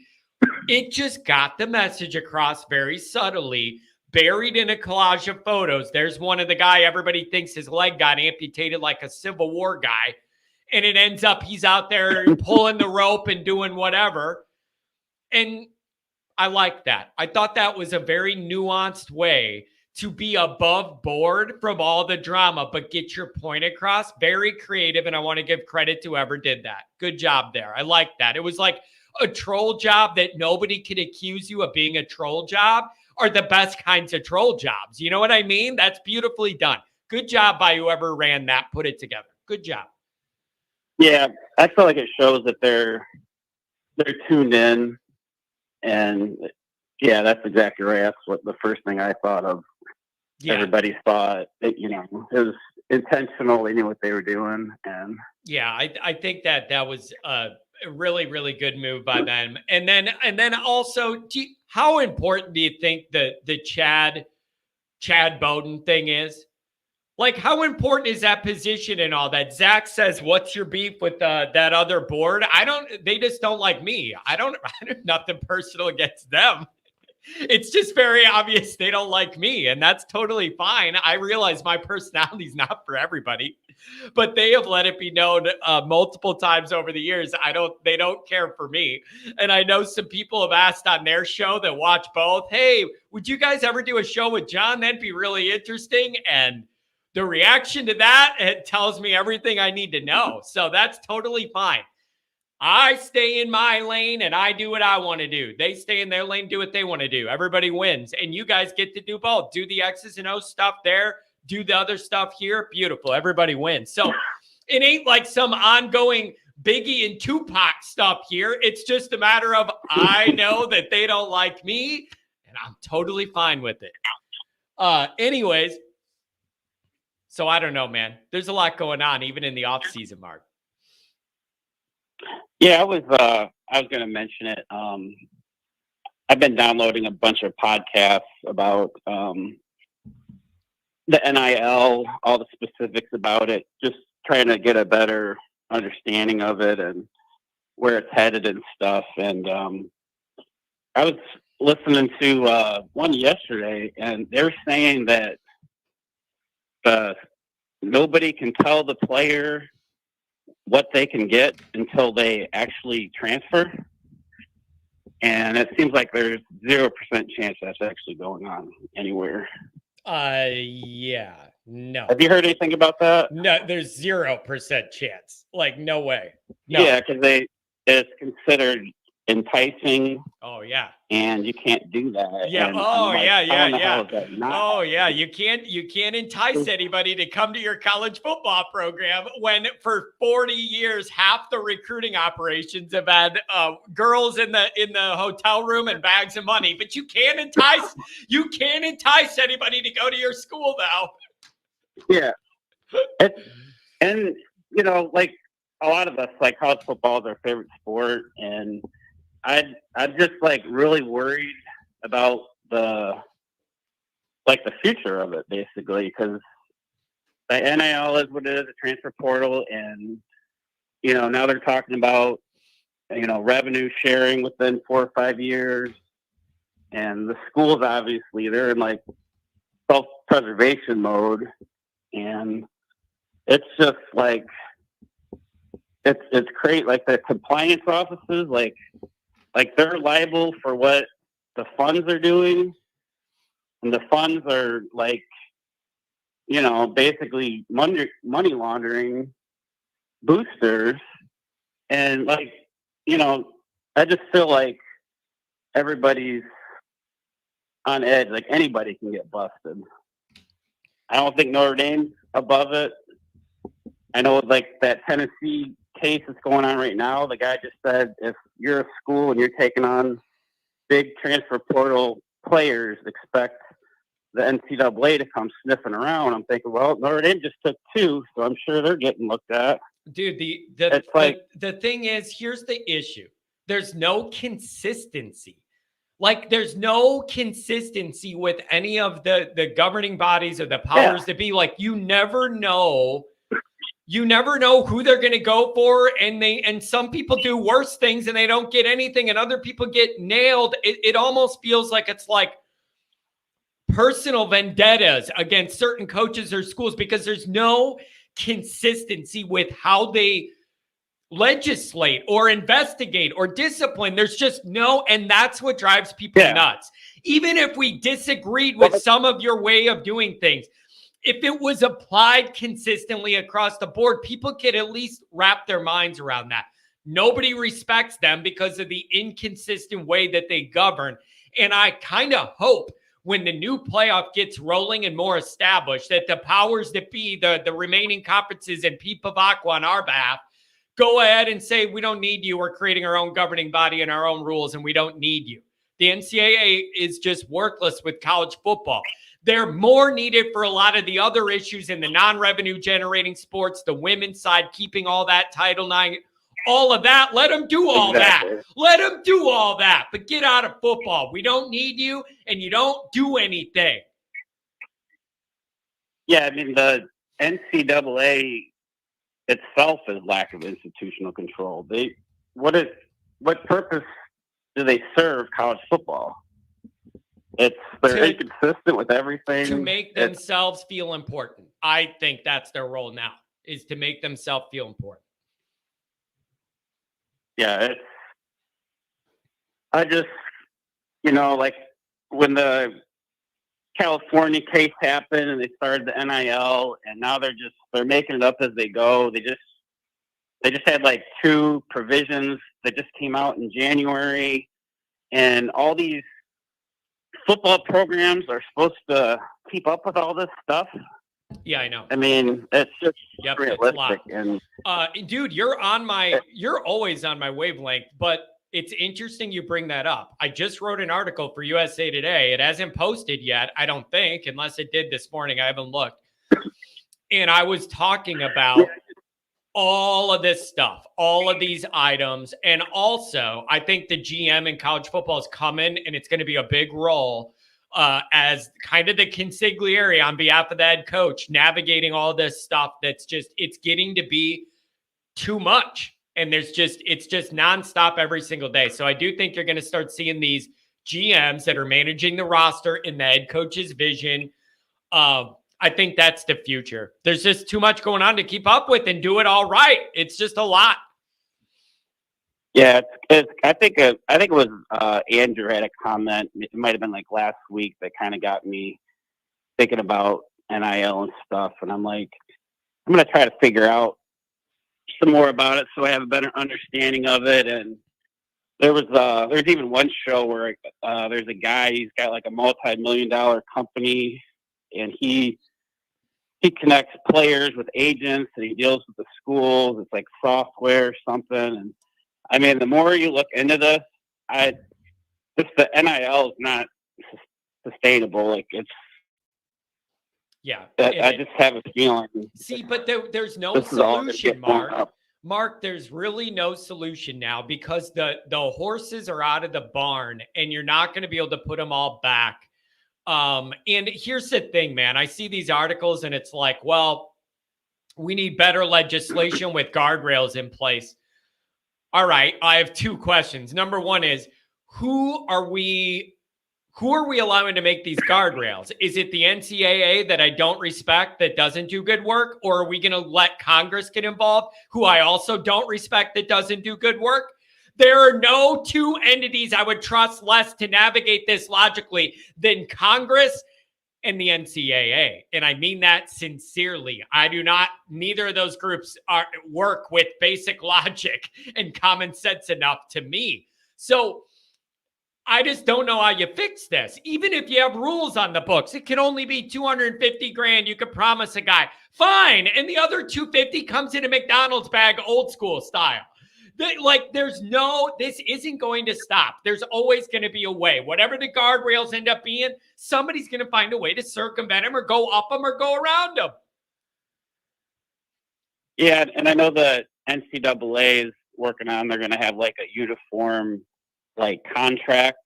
It just got the message across very subtly, buried in a collage of photos. There's one of the guy everybody thinks his leg got amputated like a Civil War guy. And it ends up he's out there pulling the rope and doing whatever. And I like that. I thought that was a very nuanced way to be above board from all the drama, but get your point across. Very creative, and I want to give credit to whoever did that. Good job there. I like that. It was like a troll job that nobody could accuse you of being a troll job are the best kinds of troll jobs. You know what I mean? That's beautifully done. Good job by whoever ran that, put it together. Good job. Yeah, I feel like it shows that they're tuned in. And yeah, that's exactly right. That's what the first thing I thought of. Yeah. Everybody thought it, it was intentional. They knew what they were doing. And yeah, I think that was a really, really good move by them. And then also, how important do you think the Chad Bowden thing is? Like, how important is that position and all that? Zach says, what's your beef with that other board? They just don't like me. I have nothing personal against them. It's just very obvious they don't like me, and that's totally fine. I realize my personality is not for everybody, but they have let it be known multiple times over the years. They don't care for me. And I know some people have asked on their show that watch both, hey, would you guys ever do a show with John? That'd be really interesting. And the reaction to that, it tells me everything I need to know. So that's totally fine. I stay in my lane and I do what I want to do. They stay in their lane, do what they want to do. Everybody wins. And you guys get to do both. Do the X's and O's stuff there. Do the other stuff here. Beautiful. Everybody wins. So it ain't like some ongoing Biggie and Tupac stuff here. It's just a matter of I know that they don't like me and I'm totally fine with it. Anyways. So I don't know, man. There's a lot going on, even in the off season, Mark. Yeah, I was going to mention it. I've been downloading a bunch of podcasts about the NIL, all the specifics about it, just trying to get a better understanding of it and where it's headed and stuff. And I was listening to one yesterday, and they're saying that nobody can tell the player what they can get until they actually transfer. And it seems like there's 0% chance that's actually going on anywhere. Yeah, no. Have you heard anything about that? No, there's 0% chance. Like, no way. No. Yeah, because it's considered enticing. Oh, yeah. And you can't do that. Yeah. And yeah. You can't entice anybody to come to your college football program when for 40 years half the recruiting operations have had girls in the hotel room and bags of money. But you can't entice anybody to go to your school now. Yeah. And like a lot of us, like college football is our favorite sport, and I'm just like really worried about the future of it, basically, because the NIL is what it is, the transfer portal, and now they're talking about revenue sharing within 4 or 5 years, and the schools obviously they're in like self-preservation mode, and it's just like it's great. Like the compliance offices, like they're liable for what the funds are doing, and the funds are like, basically money laundering boosters. And like, I just feel like everybody's on edge. Like anybody can get busted. I don't think Notre Dame's above it. I know like that Tennessee case that's going on right now. The guy just said, if you're a school and you're taking on big transfer portal players, expect the NCAA to come sniffing around. I'm thinking, well, Notre Dame just took 2, so I'm sure they're getting looked at. Dude, the thing is, here's the issue. There's no consistency. Like, there's no consistency with any of the governing bodies or the powers that be. Like, you never know who they're going to go for. And some people do worse things and they don't get anything, and other people get nailed. It almost feels like it's like personal vendettas against certain coaches or schools because there's no consistency with how they legislate or investigate or discipline. There's just no, and that's what drives people nuts. Even if we disagreed with some of your way of doing things, if it was applied consistently across the board, people could at least wrap their minds around that. Nobody respects them because of the inconsistent way that they govern. And I kind of hope when the new playoff gets rolling and more established, that the powers that be, the remaining conferences and Pete Pavakwa on our behalf, go ahead and say, we don't need you. We're creating our own governing body and our own rules, and we don't need you. The NCAA is just worthless with college football. They're more needed for a lot of the other issues in the non-revenue generating sports, the women's side, keeping all that Title IX, all of that. Let them do all that. Let them do all that. But get out of football. We don't need you, and you don't do anything. Yeah, I mean, the NCAA itself is lack of institutional control. What purpose do they serve college football? They're inconsistent with everything. To make themselves feel important. I think that's their role now, is to make themselves feel important. Yeah, I just, like when the California case happened and they started the NIL, and now they're making it up as they go. They just had like 2 provisions that just came out in January, and all these football programs are supposed to keep up with all this stuff. Yeah, I know. I mean, it's just realistic. And dude, you're always on my wavelength, but it's interesting you bring that up. I just wrote an article for USA Today. It hasn't posted yet, I don't think, unless it did this morning. I haven't looked. And I was talking about all of this stuff, all of these items. And also, I think the GM in college football is coming, and it's going to be a big role as kind of the consigliere on behalf of the head coach, navigating all this stuff that's just, it's getting to be too much. And it's just nonstop every single day. So I do think you're going to start seeing these GMs that are managing the roster in the head coach's vision. I think that's the future. There's just too much going on to keep up with and do it all right. It's just a lot. Yeah, I think it was Andrew had a comment. It might have been like last week that kind of got me thinking about NIL and stuff. And I'm like, I'm going to try to figure out some more about it so I have a better understanding of it. And there's even one show where there's a guy, he's got like a multi-million-dollar company, and he connects players with agents, and he deals with the schools. It's like software or something. And I mean, the more you look into this, the NIL is not sustainable. Like I just have a feeling. See, but there's no solution, Mark. Mark, there's really no solution now because the horses are out of the barn, and you're not going to be able to put them all back. And here's the thing, man. I see these articles, and it's like, well, we need better legislation with guardrails in place. All right, I have 2 questions. Number one is, who are we allowing to make these guardrails? Is it the NCAA that I don't respect, that doesn't do good work? Or are we going to let Congress get involved, who I also don't respect, that doesn't do good work? There are no 2 entities I would trust less to navigate this logically than Congress and the NCAA. And I mean that sincerely. Neither of those groups work with basic logic and common sense enough to me. So I just don't know how you fix this. Even if you have rules on the books, it can only be $250,000. You could promise a guy, fine. And the other $250,000 comes in a McDonald's bag, old school style. This isn't going to stop. There's always going to be a way. Whatever the guardrails end up being, somebody's going to find a way to circumvent them or go up them or go around them. Yeah, and I know the NCAA is working on. They're going to have like a uniform, like contract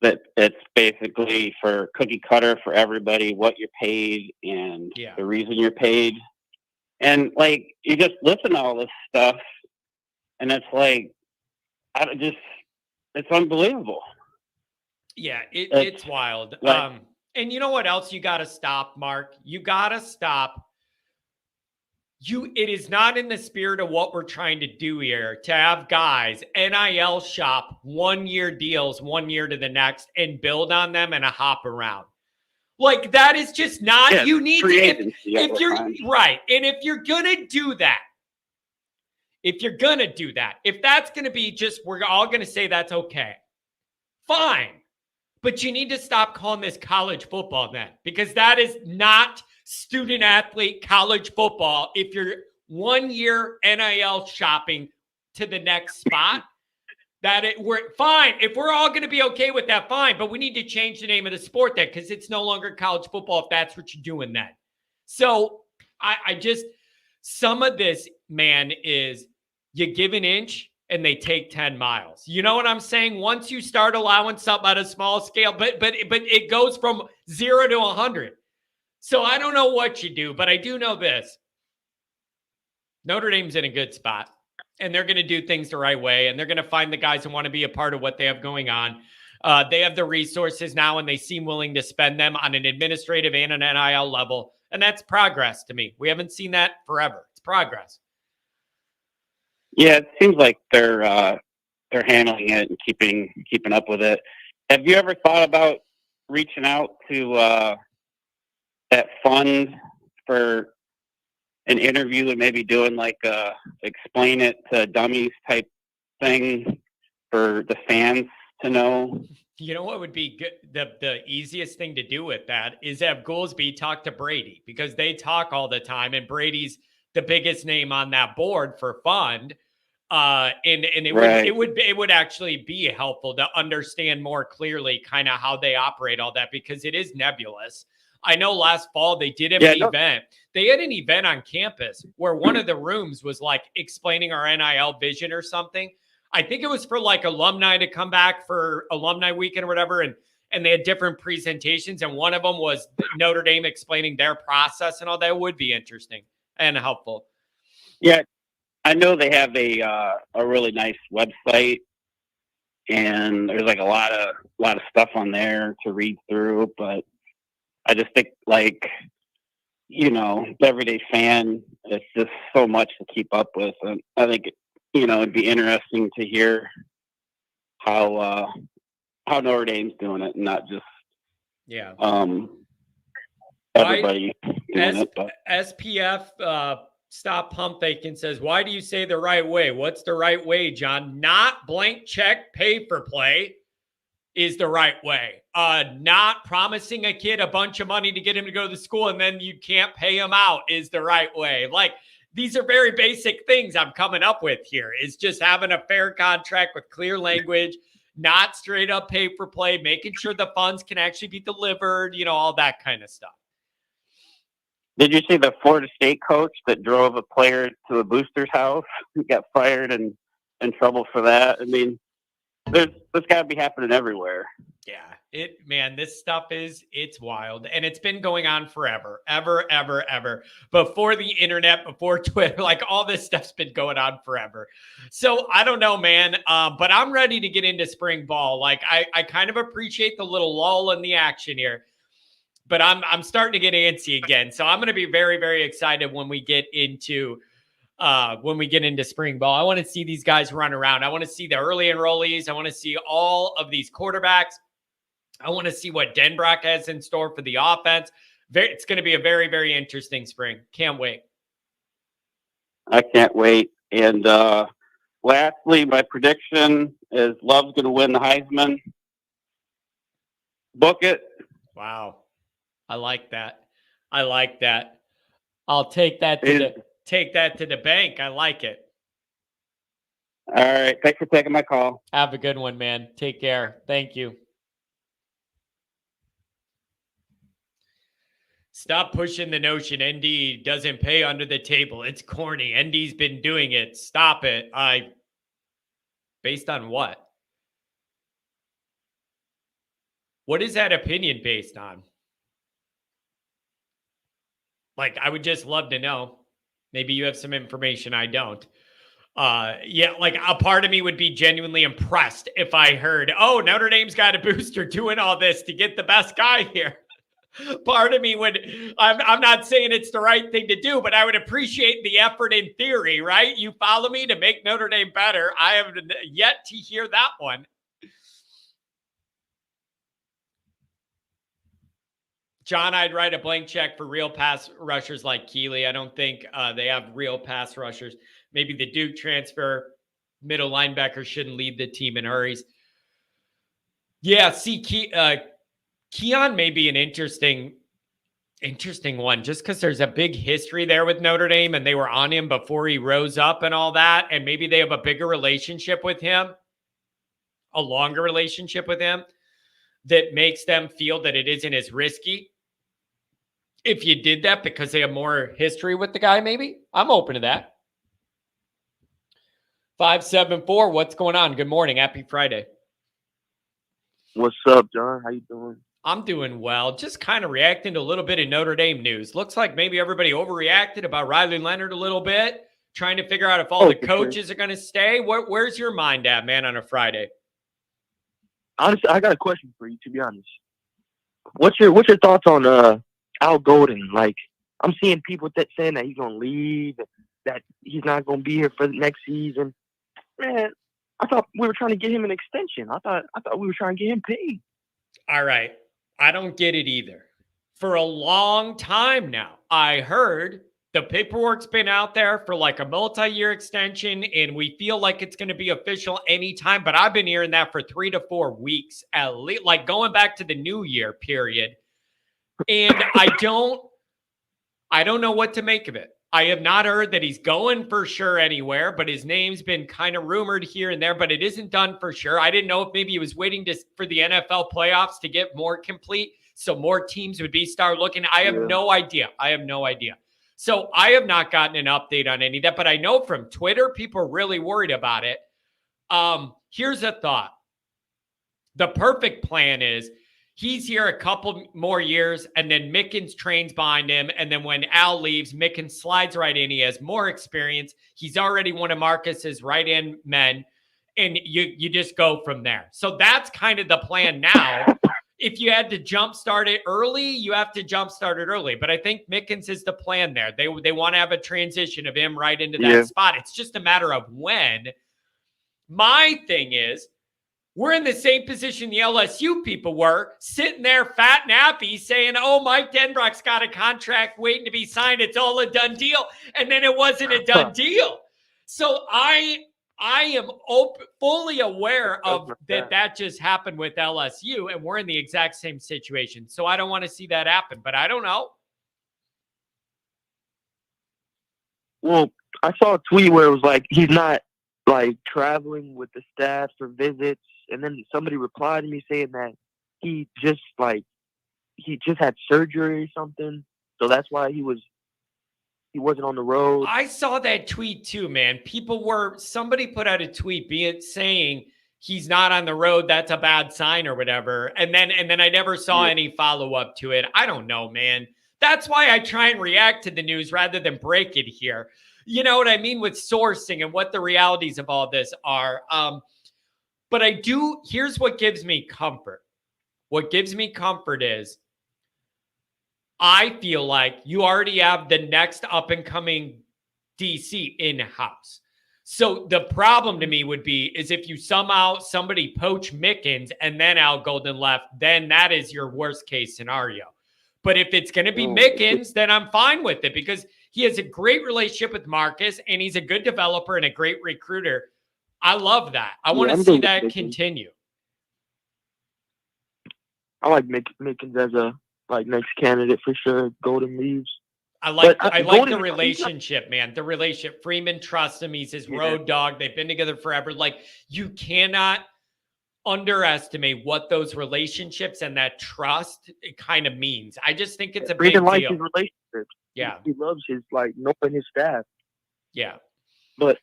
that it's basically for cookie cutter for everybody, what you're paid and Yeah. the reason you're paid. And like you just listen to all this stuff, and it's like it's unbelievable. Yeah, it's wild. Like, And you know what else you got to stop, Mark? You got to stop. It is not in the spirit of what we're trying to do here to have guys NIL shop 1-year deals 1 year to the next and build on them and a hop around. Like that is just not, yeah, you need to, if you're times. right. And if you're going to do that, if that's going to be just, we're all going to say that's okay. Fine. But you need to stop calling this college football then, because that is not student athlete college football. If you're 1 year NIL shopping to the next spot, we're fine. If we're all going to be okay with that, fine. But we need to change the name of the sport then, because it's no longer college football if that's what you're doing then. So I just, some of this, man, is you give an inch and they take 10 miles. You know what I'm saying? Once you start allowing something at a small scale, but it goes from 0 to 100. So I don't know what you do, but I do know this. Notre Dame's in a good spot, and they're going to do things the right way, and they're going to find the guys who want to be a part of what they have going on. They have the resources now, and they seem willing to spend them on an administrative and an NIL level, and that's progress to me. We haven't seen that forever. It's progress. Yeah, it seems like they're handling it and keeping up with it. Have you ever thought about reaching out to that fund for an interview and maybe doing like a explain it to dummies type thing for the fans to know? You know what would be good? The easiest thing to do with that is have Goolsby talk to Brady, because they talk all the time, and Brady's the biggest name on that board for fund. And it would actually be helpful to understand more clearly kind of how they operate all that, because it is nebulous. I know last fall they did have an event. They had an event on campus where one of the rooms was like explaining our NIL vision or something. I think it was for like alumni to come back for alumni weekend or whatever. And they had different presentations. And one of them was Notre Dame explaining their process and all that. Would be interesting and helpful. Yeah. I know they have a really nice website, and there's like a lot of stuff on there to read through, but I just think, like, you know, the everyday fan, it's just so much to keep up with. And I think, it'd be interesting to hear how Notre Dame's doing it, and not just everybody doing it. But SPF Stop Pump Faking says, why do you say the right way? What's the right way, John? Not blank check, pay for play is the right way. Not promising a kid a bunch of money to get him to go to the school and then you can't pay him out is the right way. Like, these are very basic things I'm coming up with here, is just having a fair contract with clear language, not straight up pay for play, making sure the funds can actually be delivered, all that kind of stuff. Did you see the Florida State coach that drove a player to a booster's house? He got fired and in trouble for that. I mean, this got to be happening everywhere. Yeah, this stuff it's wild. And it's been going on forever, ever. Before the internet, before Twitter, like all this stuff's been going on forever. So I don't know, man. But I'm ready to get into spring ball. Like I kind of appreciate the little lull in the action here. But I'm starting to get antsy again. So I'm going to be very, very excited when we get into spring ball. I want to see these guys run around. I want to see the early enrollees. I want to see all of these quarterbacks. I want to see what Denbrock has in store for the offense. It's going to be a very, very interesting spring. Can't wait. I can't wait. And lastly, my prediction is Love's going to win the Heisman. Book it. Wow. I like that. I'll take that to the bank. I like it. All right. Thanks for taking my call. Have a good one, man. Take care. Thank you. Stop pushing the notion ND doesn't pay under the table. It's corny. ND's been doing it. Stop it. Based on what? What is that opinion based on? Like, I would just love to know. Maybe you have some information I don't. Yeah, like a part of me would be genuinely impressed if I heard, oh, Notre Dame's got a booster doing all this to get the best guy here. Part of me would, I'm not saying it's the right thing to do, but I would appreciate the effort in theory, right? You follow me, to make Notre Dame better. I have yet to hear that one. John, I'd write a blank check for real pass rushers like Keeley. I don't think they have real pass rushers. Maybe the Duke transfer, middle linebacker shouldn't lead the team in hurries. Yeah, see, Keon may be an interesting one, just because there's a big history there with Notre Dame, and they were on him before he rose up and all that, and maybe they have a bigger relationship with him, a longer relationship with him, that makes them feel that it isn't as risky if you did that because they have more history with the guy. Maybe I'm open to that. 574, what's going on? Good morning. Happy Friday. What's up, John? How you doing? I'm doing well. Just kind of reacting to a little bit of Notre Dame news. Looks like maybe everybody overreacted about Riley Leonard a little bit, trying to figure out if all the coaches are going to stay. Where's your mind at, man, on a Friday? Honestly, I got a question for you, to be honest. What's your thoughts on Al Golden? Like, I'm seeing people saying that he's going to leave, that he's not going to be here for the next season. Man, I thought we were trying to get him an extension. I thought we were trying to get him paid. All right. I don't get it either. For a long time now, I heard the paperwork's been out there for like a multi-year extension, and we feel like it's going to be official anytime. But I've been hearing that for 3 to 4 weeks at least, like going back to the New Year period. And I don't know what to make of it. I have not heard that he's going for sure anywhere, but his name's been kind of rumored here and there, but it isn't done for sure. I didn't know if maybe he was waiting for the NFL playoffs to get more complete so more teams would start looking. I have no idea. So I have not gotten an update on any of that, but I know from Twitter, people are really worried about it. Here's a thought. The perfect plan is he's here a couple more years, and then Mickens trains behind him. And then when Al leaves, Mickens slides right in. He has more experience. He's already one of Marcus's right-hand men. And you just go from there. So that's kind of the plan now. If you had to jumpstart it early, you have to jumpstart it early. But I think Mickens is the plan there. They want to have a transition of him right into that spot. It's just a matter of when. My thing is, we're in the same position the LSU people were, sitting there fat and happy saying, oh, Mike Denbrock's got a contract waiting to be signed. It's all a done deal. And then it wasn't a done deal. So I am fully aware of that just happened with LSU, and we're in the exact same situation. So I don't want to see that happen, but I don't know. Well, I saw a tweet where it was like he's not like traveling with the staff for visits. And then somebody replied to me saying that he just had surgery or something. So that's why he wasn't on the road. I saw that tweet too, man. Somebody put out a tweet saying he's not on the road. That's a bad sign or whatever. And then I never saw any follow-up to it. I don't know, man. That's why I try and react to the news rather than break it here. You know what I mean? With sourcing and what the realities of all this are. But here's what gives me comfort. What gives me comfort is I feel like you already have the next up-and-coming DC in-house. So the problem to me would be is if you somebody poach Mickens and then Al Golden left, then that is your worst-case scenario. But if it's going to be Mickens, then I'm fine with it because he has a great relationship with Marcus, and he's a good developer and a great recruiter. I love that. I want to see that continue. I like Mickens as a next candidate for sure. Golden leaves. I like the relationship, man. The relationship. Freeman trusts him. He's his road dog. They've been together forever. Like, you cannot underestimate what those relationships and that trust it kind of means. I just think it's a Brandon big likes deal. his relationships. Yeah. He loves his, like, knowing his staff. Yeah. But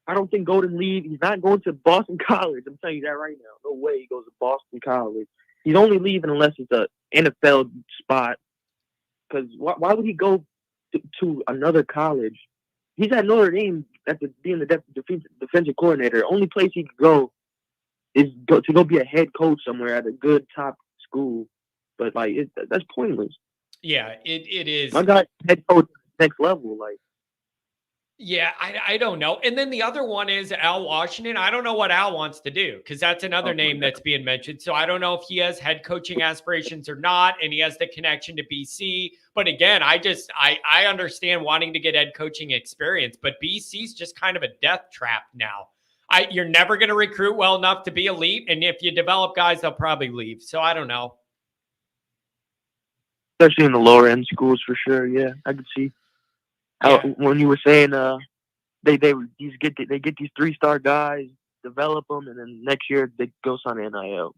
I don't think Golden leave. He's not going to Boston College. I'm telling you that right now. No way he goes to Boston College. He's only leaving unless it's a NFL spot. Because why would he go to another college? He's at Notre Dame being the defensive coordinator. The only place he could go is to go be a head coach somewhere at a good top school. But like that's pointless. Yeah, it is. My guy, head coach next level. Like, yeah, I don't know. And then the other one is Al Washington. I don't know what Al wants to do because that's another name that's being mentioned. So I don't know if he has head coaching aspirations or not, and he has the connection to BC. But again, I understand wanting to get head coaching experience, but BC's just kind of a death trap now. You're never going to recruit well enough to be elite, and if you develop guys, they'll probably leave. So I don't know. especially in the lower end schools for sure. Yeah, I could see. When you were saying they get these 3-star guys, develop them, and then next year they go sign NIL.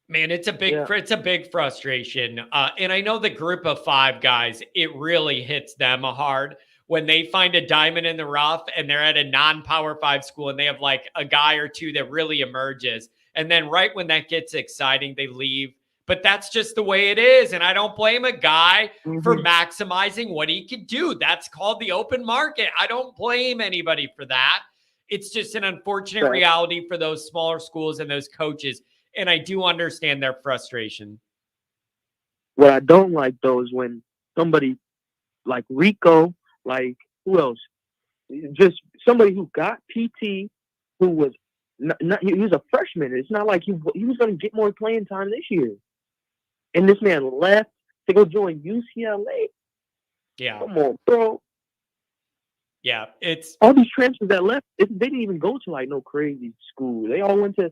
Man, it's a big frustration. And I know the group of 5 guys, it really hits them hard when they find a diamond in the rough and they're at a non-Power 5 school and they have like a guy or two that really emerges. And then right when that gets exciting, they leave. But that's just the way it is. And I don't blame a guy for maximizing what he can do. That's called the open market. I don't blame anybody for that. It's just an unfortunate reality for those smaller schools and those coaches. And I do understand their frustration. What I don't like, though, is when somebody like Rico, like who else? Just somebody who got PT, who was he was a freshman. It's not like he was going to get more playing time this year. And this man left to go join UCLA. Yeah. Come on, bro. Yeah, it's all these transfers that left. They didn't even go to like no crazy school. They all went to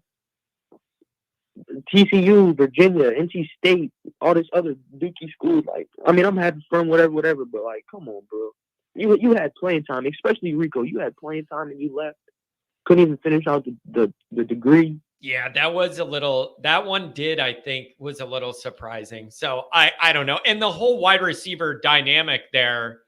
TCU, Virginia, NC State, all this other dookie schools. Like, I mean, I'm happy for him, whatever. But like, come on, bro. You had playing time, especially Rico. You had playing time and you left. Couldn't even finish out the degree. Yeah, that one I think was a little surprising. So I don't know. And the whole wide receiver dynamic there,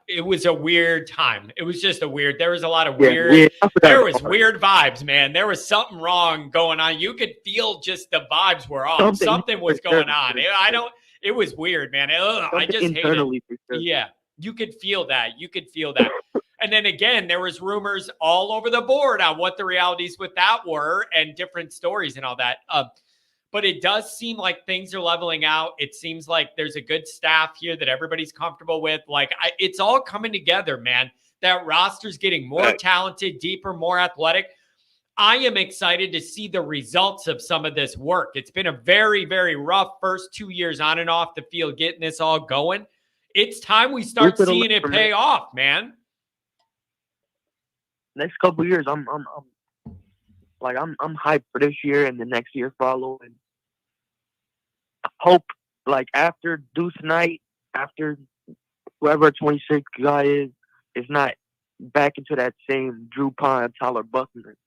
it was a weird time. It was just there was a lot of weird vibes, man. There was something wrong going on. You could feel just the vibes were off. Something was going on. It was weird, man. I just hated it. Sure. Yeah, you could feel that. And then again, there was rumors all over the board on what the realities with that were and different stories and all that. But it does seem like things are leveling out. It seems like there's a good staff here that everybody's comfortable with. Like it's all coming together, man. That roster's getting more talented, deeper, more athletic. I am excited to see the results of some of this work. It's been a very, very rough first 2 years on and off the field, getting this all going. It's time we start seeing it pay off, man. Next couple of years, I'm hyped for this year and the next year following. I hope like after Deuce Night, after whoever 26 guy is not back into that same Drew Pine, Tyler Buckner.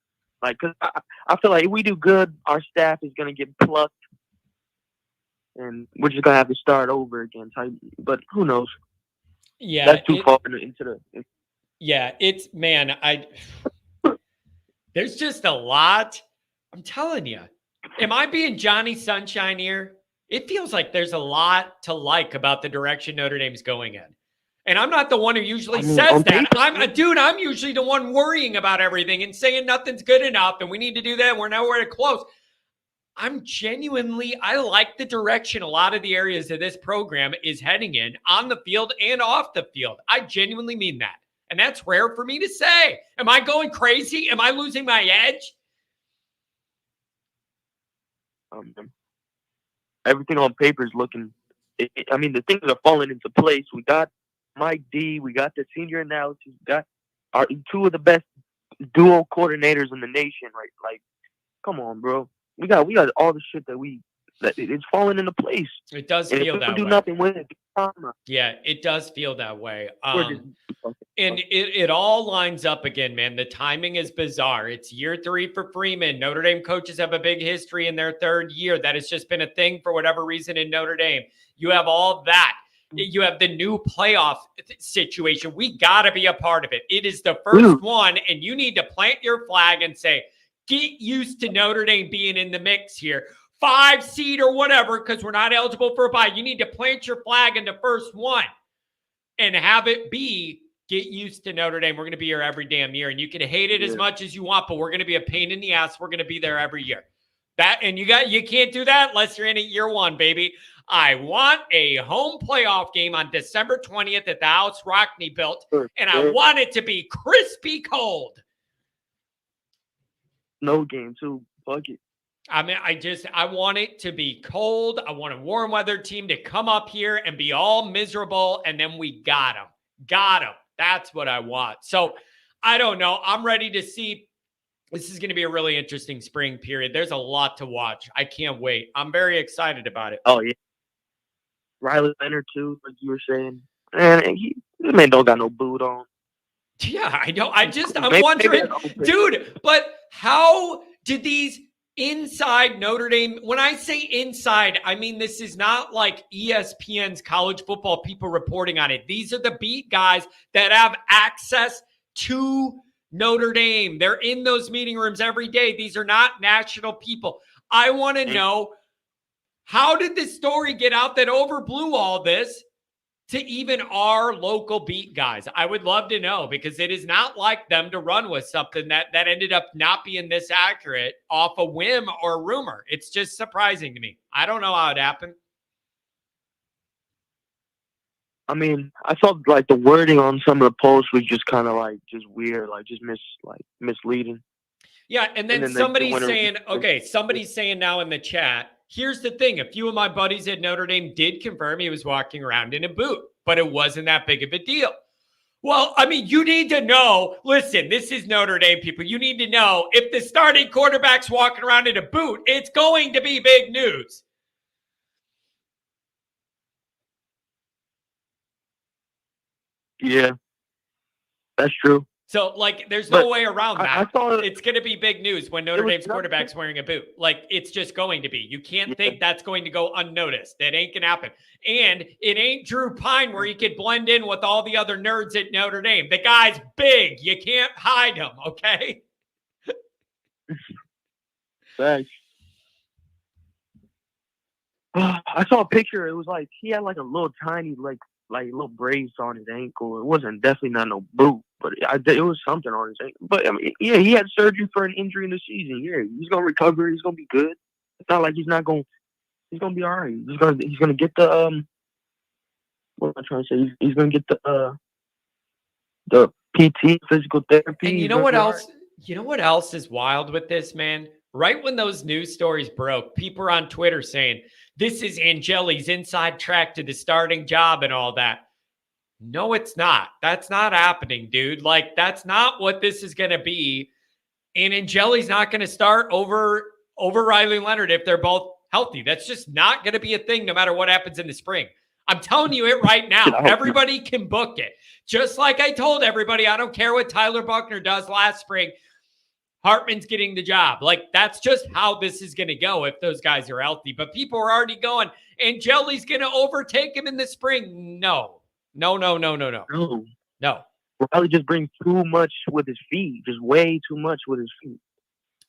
Like, cause I feel like if we do good, our staff is gonna get plucked, and we're just gonna have to start over again. But who knows? Yeah, that's too far into the. Yeah, there's just a lot. I'm telling you. Am I being Johnny Sunshine here? It feels like there's a lot to like about the direction Notre Dame's going in. And I'm not the one who usually says that. I'm usually the one worrying about everything and saying nothing's good enough and we need to do that. We're nowhere close. I like the direction a lot of the areas of this program is heading in on the field and off the field. I genuinely mean that. And that's rare for me to say. Am I going crazy? Am I losing my edge? Everything on paper is looking. The things are falling into place. We got Mike D. We got the senior analysis. We got our 2 of the best duo coordinators in the nation. Right? Like, come on, bro. We got all the shit that it's falling into place. It does feel that way. Do nothing with it. Yeah, it does feel that way. And it all lines up again, man. The timing is bizarre. It's year 3 for Freeman. Notre Dame coaches have a big history in their 3rd year. That has just been a thing for whatever reason in Notre Dame. You have all that. You have the new playoff situation. We got to be a part of it. It is the first one, and you need to plant your flag and say, get used to Notre Dame being in the mix here. 5 seed or whatever, because we're not eligible for a bye. You need to plant your flag in the first one and have it be, get used to Notre Dame. We're going to be here every damn year, and you can hate it as much as you want, but we're going to be a pain in the ass. We're going to be there every year. You can't do that unless you're in it year 1, baby. I want a home playoff game on December 20th at the house Rockney built, and I want it to be crispy cold. No game too. Fuck it. I mean, I want it to be cold. I want a warm weather team to come up here and be all miserable, and then we got them. Got them. That's what I want. So I don't know. I'm ready to see. This is going to be a really interesting spring period. There's a lot to watch. I can't wait. I'm very excited about it. Oh, yeah. Riley Leonard, too, like you were saying. Man, this man don't got no boot on. Yeah, I know. I'm wondering, dude, but how did these inside Notre Dame, when I say inside, I mean this is not like ESPN's college football people reporting on it. These are the beat guys that have access to Notre Dame. They're in those meeting rooms every day. These are not national people. I want to know, how did this story get out that overblew all this to even our local beat guys? I would love to know, because it is not like them to run with something that ended up not being this accurate off a whim or rumor. It's just surprising to me. I don't know how it happened. I mean, I felt like the wording on some of the posts was just kind of like just weird, like just misleading. Yeah, and then somebody's saying now in the chat, here's the thing. A few of my buddies at Notre Dame did confirm he was walking around in a boot, but it wasn't that big of a deal. Well, I mean, you need to know, listen, this is Notre Dame people. You need to know, if the starting quarterback's walking around in a boot, it's going to be big news. Yeah, that's true. So, like, there's no way around that. I thought it's going to be big news when Notre Dame's quarterback's wearing a boot. Like, it's just going to be. You can't think that's going to go unnoticed. That ain't going to happen. And it ain't Drew Pine where he could blend in with all the other nerds at Notre Dame. The guy's big. You can't hide him, okay? Thanks. I saw a picture. It was like he had like a little tiny, like little brace on his ankle. It wasn't definitely not no boot, but it was something on his ankle. But I mean, yeah, he had surgery for an injury in the season. Yeah, he's gonna recover. He's gonna be good. It's not like he's not going. He's gonna be all right. He's gonna get the What am I trying to say? He's gonna get the PT, physical therapy. And you know what else? You know what else is wild with this, man? Right when those news stories broke, people are on Twitter saying, this is Angeli's inside track to the starting job and all that. No, it's not. That's not happening, dude. Like, that's not what this is going to be. And Angeli's not going to start over Riley Leonard if they're both healthy. That's just not going to be a thing no matter what happens in the spring. I'm telling you it right now. Everybody can book it. Just like I told everybody, I don't care what Tyler Buckner does last spring. Hartman's getting the job. Like, that's just how this is going to go if those guys are healthy. But people are already going, Angeli's going to overtake him in the spring. No. Riley just brings too much with his feet. Just way too much with his feet.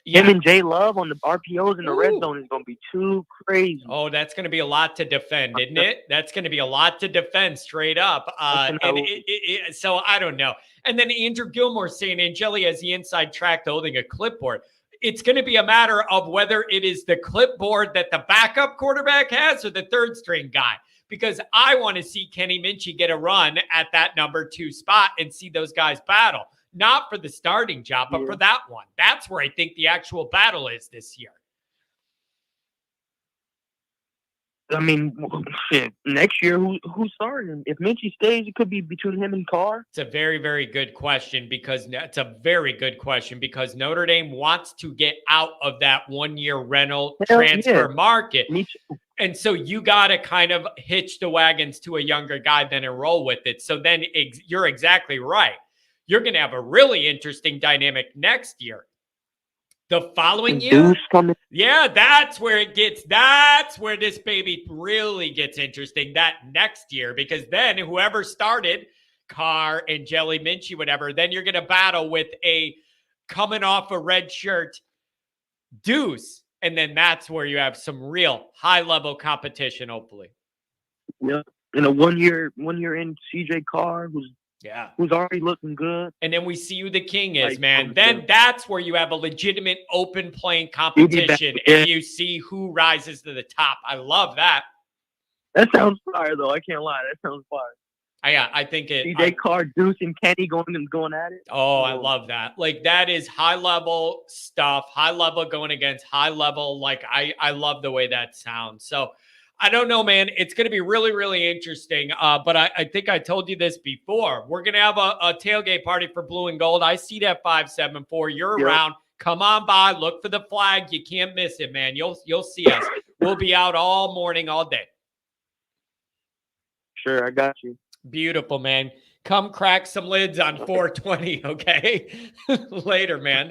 Yeah. Him and Jay Love on the RPOs in the red zone is going to be too crazy. Oh, that's going to be a lot to defend, isn't it? That's going to be a lot to defend straight up. So I don't know. And then Andrew Gilmore saying Angeli has the inside track holding a clipboard. It's going to be a matter of whether it is the clipboard that the backup quarterback has or the third string guy. Because I want to see Kenny Minchie get a run at that number 2 spot and see those guys battle. Not for the starting job, but for that one. That's where I think the actual battle is this year. I mean, shit. Next year, who's starting? If Minchie stays, it could be between him and Carr. It's a very, very good question because Notre Dame wants to get out of that 1-year rental transfer market. Me too. And so you got to kind of hitch the wagons to a younger guy, then enroll with it. So then you're exactly right. you're going to have a really interesting dynamic next year. The following And year, Deuce coming. yeah, that's where this baby really gets interesting that next year, because then whoever started Carr and Jelly Minchie, whatever, then you're going to battle with a coming off a red shirt Deuce. And then that's where you have some real high level competition, hopefully. Yeah. And a one year in CJ Carr who's already looking good. And then we see who the king is, Like, man. Then that's where you have a legitimate open playing competition and you see who rises to the top. I love that. That sounds fire, though. I can't lie. That sounds fire. I think it. CJ Carr, Deuce, and Kenny going at it. Oh, I love that. Like, that is high level stuff, high level going against high level. Like, I love the way that sounds. So I don't know, man. It's going to be really, really interesting. But I think I told you this before. We're going to have a tailgate party for Blue and Gold. I see that 574. You're around. Come on by. Look for the flag. You can't miss it, man. You'll see us. We'll be out all morning, all day. Sure, I got you. Beautiful, man. Come crack some lids on 420, okay? Later, man.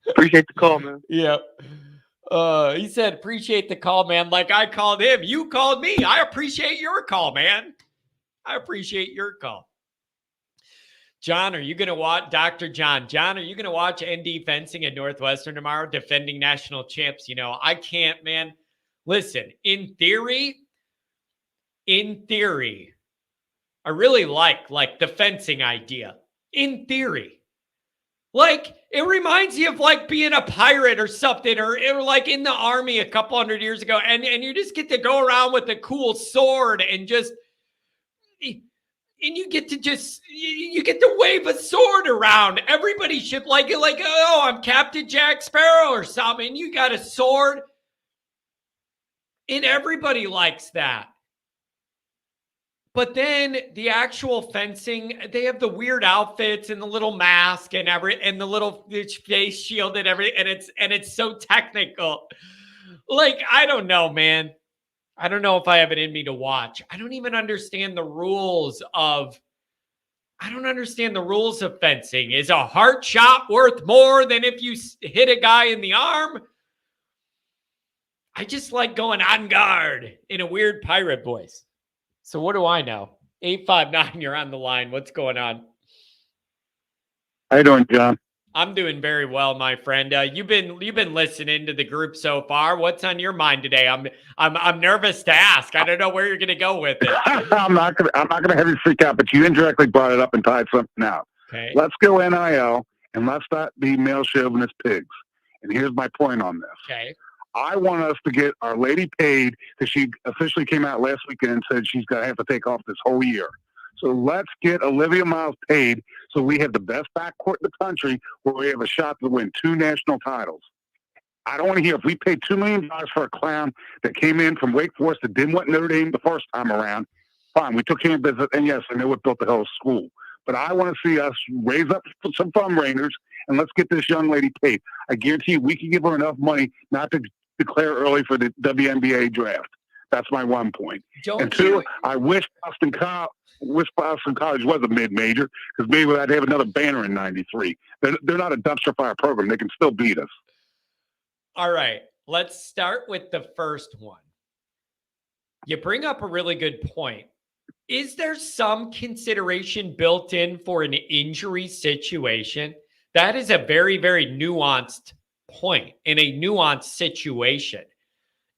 Appreciate the call, man. Yep. He said, appreciate the call, man. Like I called him. You called me. I appreciate your call, man. I appreciate your call. John, are you going to watch Dr. John? John, are you going to watch ND fencing at Northwestern tomorrow, defending national champs? You know, I can't, man. Listen, in theory, I really like the fencing idea. In theory. Like, it reminds you of like being a pirate or something, or like in the army a couple hundred years ago, and you just get to go around with a cool sword and you get to wave a sword around. Everybody should like it, like, oh, I'm Captain Jack Sparrow or something. You got a sword. And everybody likes that. But then the actual fencing, they have the weird outfits and the little mask and the little face shield and everything, and it's so technical. Like, I don't know, man. I don't know if I have it in me to watch. I don't even understand the rules of fencing. Is a heart shot worth more than if you hit a guy in the arm? I just like going on guard in a weird pirate voice. So what do I know? 859, you're on the line. What's going on? How you doing, John? I'm doing very well, my friend. You've been listening to the group so far. What's on your mind today? I'm nervous to ask. I don't know where you're going to go with it. I'm not gonna have you freak out, but you indirectly brought it up and tied something out. Okay. Let's go NIL and let's not be male chauvinist pigs. And here's my point on this. Okay. I want us to get Our Lady paid, because she officially came out last weekend and said she's going to have to take off this whole year. So let's get Olivia Miles paid so we have the best backcourt in the country where we have a shot to win 2 national titles. I don't want to hear if we paid $2 million for a clown that came in from Wake Forest that didn't want Notre Dame the first time around. Fine, we took care of business, and yes, I know it built the whole school. But I want to see us raise up some fundraisers, and let's get this young lady paid. I guarantee you we can give her enough money not to declare early for the WNBA draft. That's my one point. And 2, I wish Boston College was a mid-major, because maybe I'd have another banner in 93. They're not a dumpster fire program. They can still beat us. All right. Let's start with the first one. You bring up a really good point. Is there some consideration built in for an injury situation? That is a very, very nuanced point in a nuanced situation.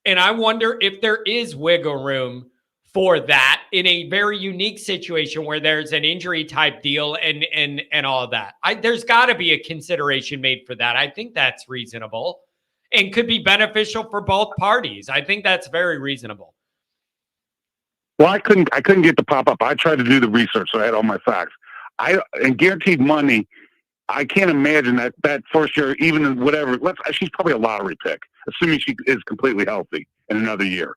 And I wonder if there is wiggle room for that in a very unique situation where there's an injury type deal and all of that. There's got to be a consideration made for that. I think that's reasonable and could be beneficial for both parties. I think that's very reasonable. Well, I couldn't get the pop-up. I tried to do the research, so I had all my facts. And guaranteed money, I can't imagine that first year, even in whatever, she's probably a lottery pick, assuming she is completely healthy in another year.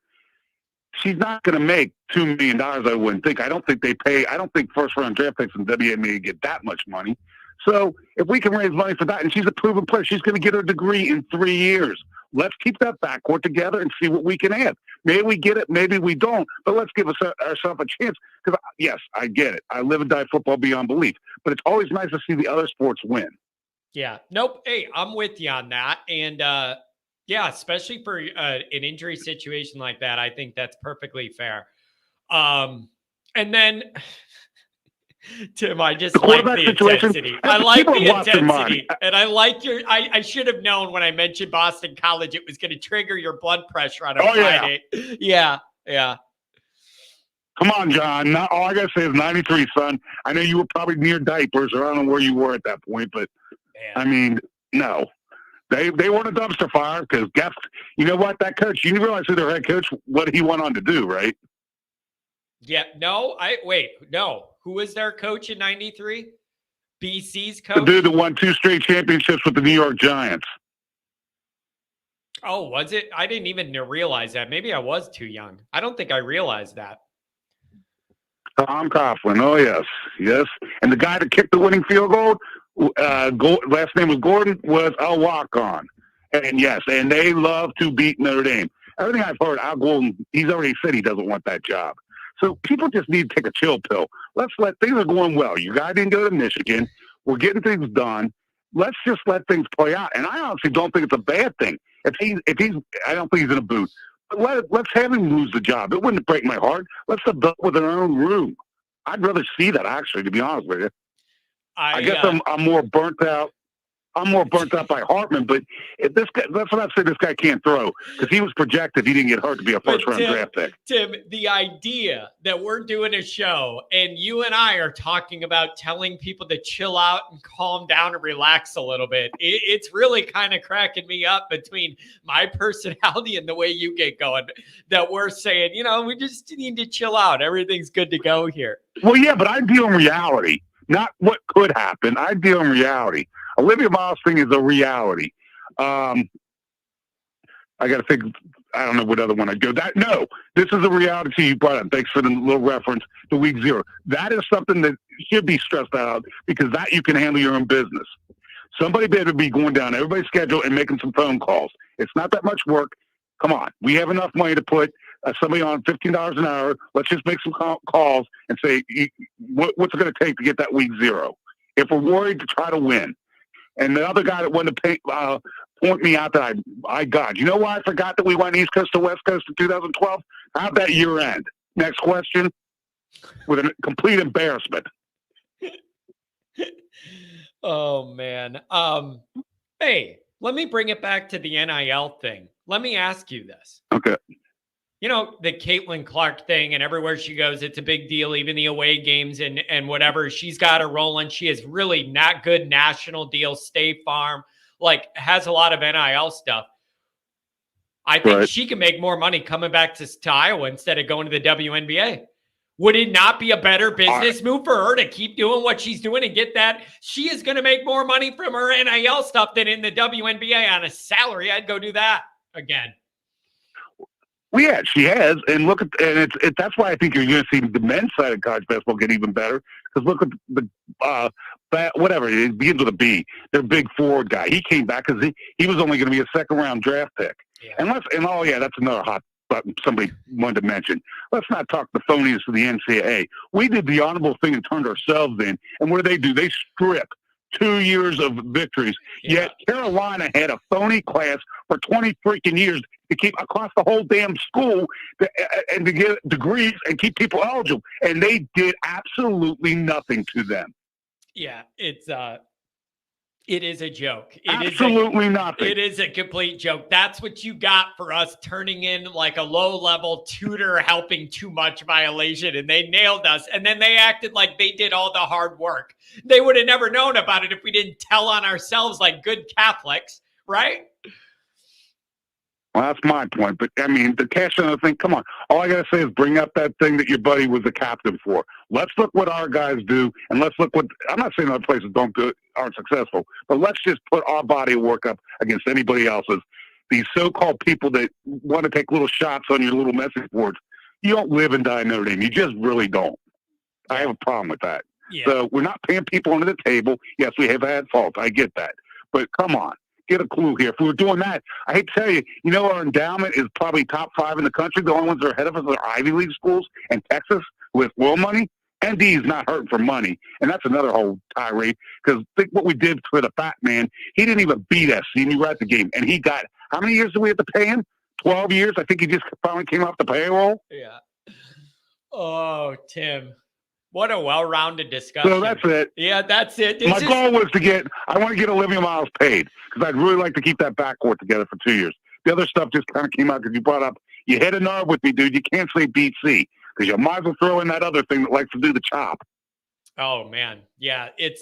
She's not going to make $2 million, I wouldn't think. I don't think first-round draft picks in WNBA get that much money. So if we can raise money for that, and she's a proven player, she's going to get her degree in 3 years. Let's keep that backcourt together and see what we can add. Maybe we get it, maybe we don't, but let's give ourselves a chance. Because, yes, I get it. I live and die football beyond belief. but it's always nice to see the other sports win. Yeah. Nope. Hey, I'm with you on that. And yeah, especially for an injury situation like that, I think that's perfectly fair. And then Tim, I just like the intensity. I like the intensity. And I like I should have known when I mentioned Boston College, it was going to trigger your blood pressure on a Friday. Yeah. Yeah. Come on, John. Not all I got to say is 93, son. I know you were probably near diapers, or I don't know where you were at that point, but I mean, no. They weren't a dumpster fire because you know what? That coach, you realize who their head coach, what he went on to do, right? Yeah. No, no. Who was their coach in 93? BC's coach? The dude that won 2 straight championships with the New York Giants. Oh, was it? I didn't even realize that. Maybe I was too young. I don't think I realized that. Tom Coughlin. Oh, yes. Yes. And the guy that kicked the winning field goal, last name was Gordon, was a walk-on. And, yes, and they love to beat Notre Dame. Everything I've heard, Al Golden, he's already said he doesn't want that job. So people just need to take a chill pill. Things are going well. You guys didn't go to Michigan. We're getting things done. Let's just let things play out. And I honestly don't think it's a bad thing. If he's, I don't think he's in a boot. But let's have him lose the job. It wouldn't break my heart. Let's have built within our own room. I'd rather see that, actually, to be honest with you. I guess I'm more burnt out. I'm more burnt out by Hartman, but if this guy, that's what I said. This guy can't throw because he was projected. He didn't get hurt to be a first-round draft pick. Tim, the idea that we're doing a show and you and I are talking about telling people to chill out and calm down and relax a little bit, it's really kind of cracking me up between my personality and the way you get going. That we're saying, we just need to chill out. Everything's good to go here. Well, yeah, but I deal in reality, not what could happen. I deal in reality. Olivia Miles thing is a reality. I got to think. I don't know what other one I'd go. This is a reality you brought up. Thanks for the little reference to week 0. That is something that should be stressed out because that you can handle your own business. Somebody better be going down everybody's schedule and making some phone calls. It's not that much work. Come on. We have enough money to put somebody on $15 an hour. Let's just make some calls and say, what's it going to take to get that week 0? If we're worried to try to win. And the other guy that wanted to point me out that I got. You know why I forgot that we went East Coast to West Coast in 2012? How'd that year end? Next question. With a complete embarrassment. Oh, man. Hey, let me bring it back to the NIL thing. Let me ask you this. Okay. The Caitlin Clark thing, and everywhere she goes, it's a big deal. Even the away games and whatever, she's got her rolling. She has really not good national deals. State Farm, has a lot of NIL stuff. I think she can make more money coming back to Iowa instead of going to the WNBA. Would it not be a better business move for her to keep doing what she's doing and get that? She is going to make more money from her NIL stuff than in the WNBA on a salary. I'd go do that again. Well, yeah, she has, and that's why I think you're going to see the men's side of college basketball get even better. Because look at the whatever it begins with a B. Their big forward guy. He came back because he was only going to be a second-round draft pick. Yeah. That's another hot button somebody wanted to mention. Let's not talk the phonies of the NCAA. We did the honorable thing and turned ourselves in, and what do? They strip 2 years of victories. Yeah. Yet Carolina had a phony class for 20 freaking years to keep across the whole damn school and to get degrees and keep people eligible. And they did absolutely nothing to them. Yeah, it is a joke. Absolutely nothing. It is a complete joke. That's what you got for us turning in a low-level tutor helping too much violation, and they nailed us. And then they acted like they did all the hard work. They would have never known about it if we didn't tell on ourselves like good Catholics, right? Well, that's my point. But, the cash on the thing, come on. All I got to say is bring up that thing that your buddy was the captain for. Let's look what our guys do, and let's look what – I'm not saying other places aren't successful, but let's just put our body of work up against anybody else's. These so-called people that want to take little shots on your little message boards, you don't live and die in Notre Dame. You just really don't. I have a problem with that. Yeah. So we're not paying people under the table. Yes, we have had faults. I get that. But come on. Get a clue here. If we were doing that, I hate to tell you, our endowment is probably top 5 in the country. The only ones that are ahead of us are Ivy League schools and Texas with oil money. ND is not hurting for money, and that's another whole tirade. Because think what we did for the fat man. He didn't even beat us. He knew at the game, and he got how many years did we have to pay him? 12 years. I think he just finally came off the payroll. Yeah. Oh, Tim, what a well-rounded discussion. So that's it. Yeah, that's it. My goal was I want to get Olivia Miles paid because I'd really like to keep that backcourt together for 2 years. The other stuff just kind of came out because you brought up, you hit a nerve with me, dude. You can't say BC because you might as well throw in that other thing that likes to do the chop. Oh man, yeah, it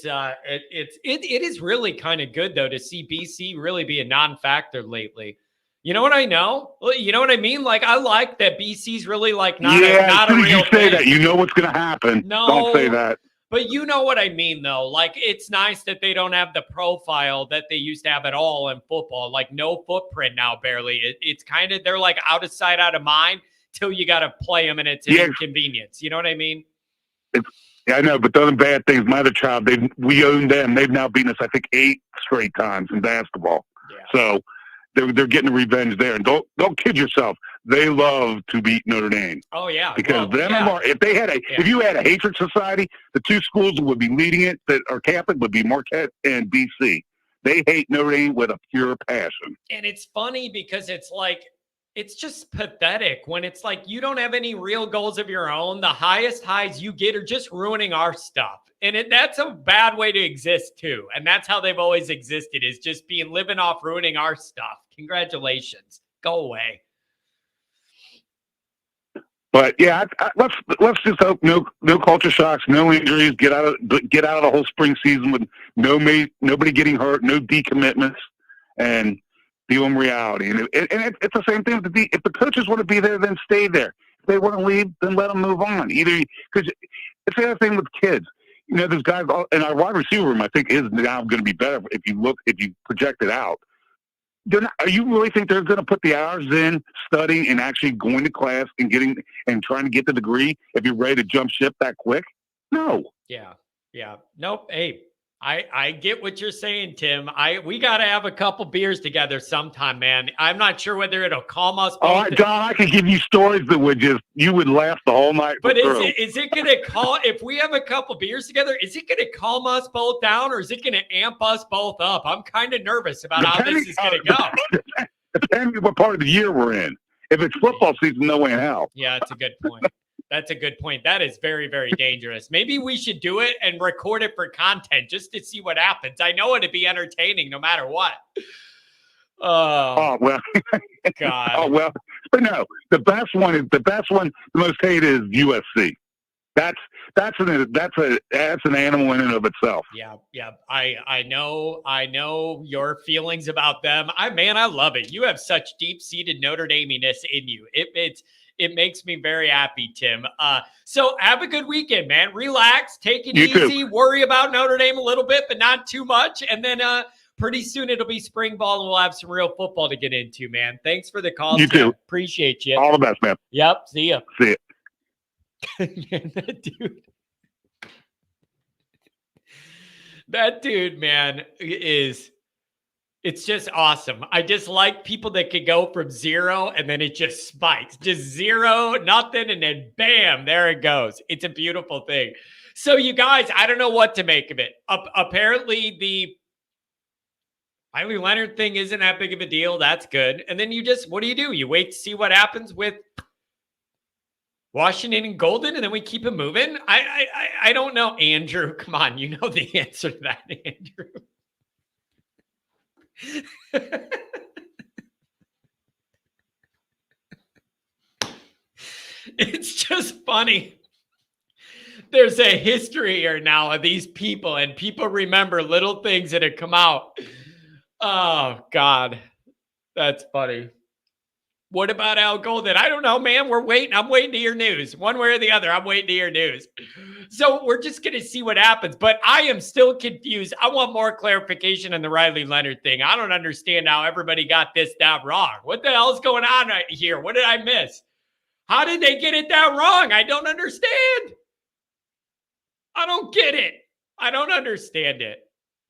is really kind of good though to see BC really be a non-factor lately. You know what I know? You know what I mean? Like I like that BC's really like not a real you say thing. that, you know what's going to happen. No, don't say that. But you know what I mean, though. Like, it's nice that they don't have the profile that they used to have at all in football. Like, no footprint now, barely. It's kind of, they're like out of sight, out of mind till you got to play them and it's an inconvenience. You know what I mean? Yeah, I know, but those are bad things. My other child, we own them. They've now beaten us, I think, 8 straight times in basketball. Yeah. So they're getting revenge there. And don't kid yourself. They love to beat Notre Dame. Oh yeah, because if you had a hatred society, the 2 schools that would be leading it that are Catholic would be Marquette and BC. They hate Notre Dame with a pure passion. And it's funny because it's like it's just pathetic when it's like you don't have any real goals of your own. The highest highs you get are just ruining our stuff, and that's a bad way to exist too. And that's how they've always existed, is just living off ruining our stuff. Congratulations, go away. But yeah, let's just hope no culture shocks, no injuries. Get out of the whole spring season with nobody getting hurt, no decommitments, and deal in reality. And it's the same thing. If the coaches want to be there, then stay there. If they want to leave, then let them move on. Either because it's the other thing with kids. You know, there's guys in our wide receiver room. I think is now going to be better if you project it out. You really think they're going to put the hours in studying and actually going to class and trying to get the degree if you're ready to jump ship that quick? No. Yeah. Nope. Hey, I get what you're saying, Tim. We got to have a couple beers together sometime, man. I'm not sure whether it'll calm us both. Oh, John, I could give you stories that you would laugh the whole night. But is it going to if we have a couple beers together, is it going to calm us both down or is it going to amp us both up? I'm kind of nervous about how this is going to go. Depending what part of the year we're in. If it's football season, no way in hell. Yeah, that's a good point. That's a good point. That is very, very dangerous. Maybe we should do it and record it for content just to see what happens. I know it'd be entertaining no matter what. Oh well. God. Oh well. But no, the most hated is USC. That's an animal in and of itself. Yeah. I know your feelings about them. I love it. You have such deep-seated Notre Dameness in you. It makes me very happy, Tim. So have a good weekend, man. Relax, take it easy. Worry about Notre Dame a little bit, but not too much. And then pretty soon it'll be spring ball and we'll have some real football to get into, man. Thanks for the call. You too. Appreciate you. All the best, man. Yep. See ya. See ya. That dude, man, it's just awesome. I just like people that could go from 0 and then it just spikes. Just 0, nothing, and then bam, there it goes. It's a beautiful thing. So you guys, I don't know what to make of it. Apparently the Leonard thing isn't that big of a deal. That's good. And then what do? You wait to see what happens with Washington and Golden, and then we keep it moving. I don't know, Andrew. Come on, you know the answer to that, Andrew. It's just funny. There's a history here now of these people, and people remember little things that have come out. Oh God, that's funny. What about Al Golden? I don't know, man. We're waiting. I'm waiting to hear news. One way or the other, I'm waiting to hear news. So we're just going to see what happens. But I am still confused. I want more clarification on the Riley Leonard thing. I don't understand how everybody got this down wrong. What the hell is going on right here? What did I miss? How did they get it down wrong? I don't understand. I don't get it. I don't understand it.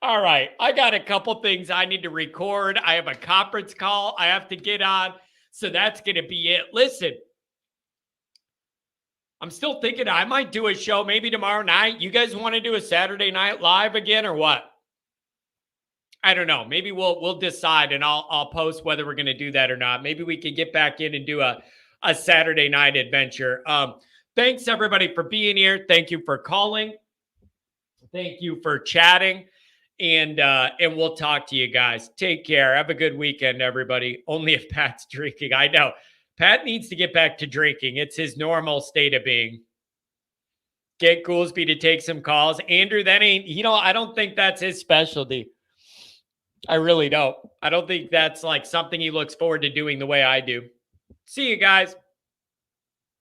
All right. I got a couple things I need to record. I have a conference call I have to get on. So that's going to be it. Listen, I'm still thinking I might do a show maybe tomorrow night. You guys want to do a Saturday Night Live again or what? I don't know. Maybe we'll decide, and I'll post whether we're going to do that or not. Maybe we could get back in and do a Saturday night adventure. Thanks everybody for being here. Thank you for calling. Thank you for chatting, and we'll talk to you guys. Take care. Have a good weekend, everybody. Only if Pat's drinking. I know Pat needs to get back to drinking. It's his normal state of being. Get Goolsby to take some calls. Andrew, that ain't. I don't think that's his specialty. I really don't. I don't think that's like something he looks forward to doing the way I do. See you guys.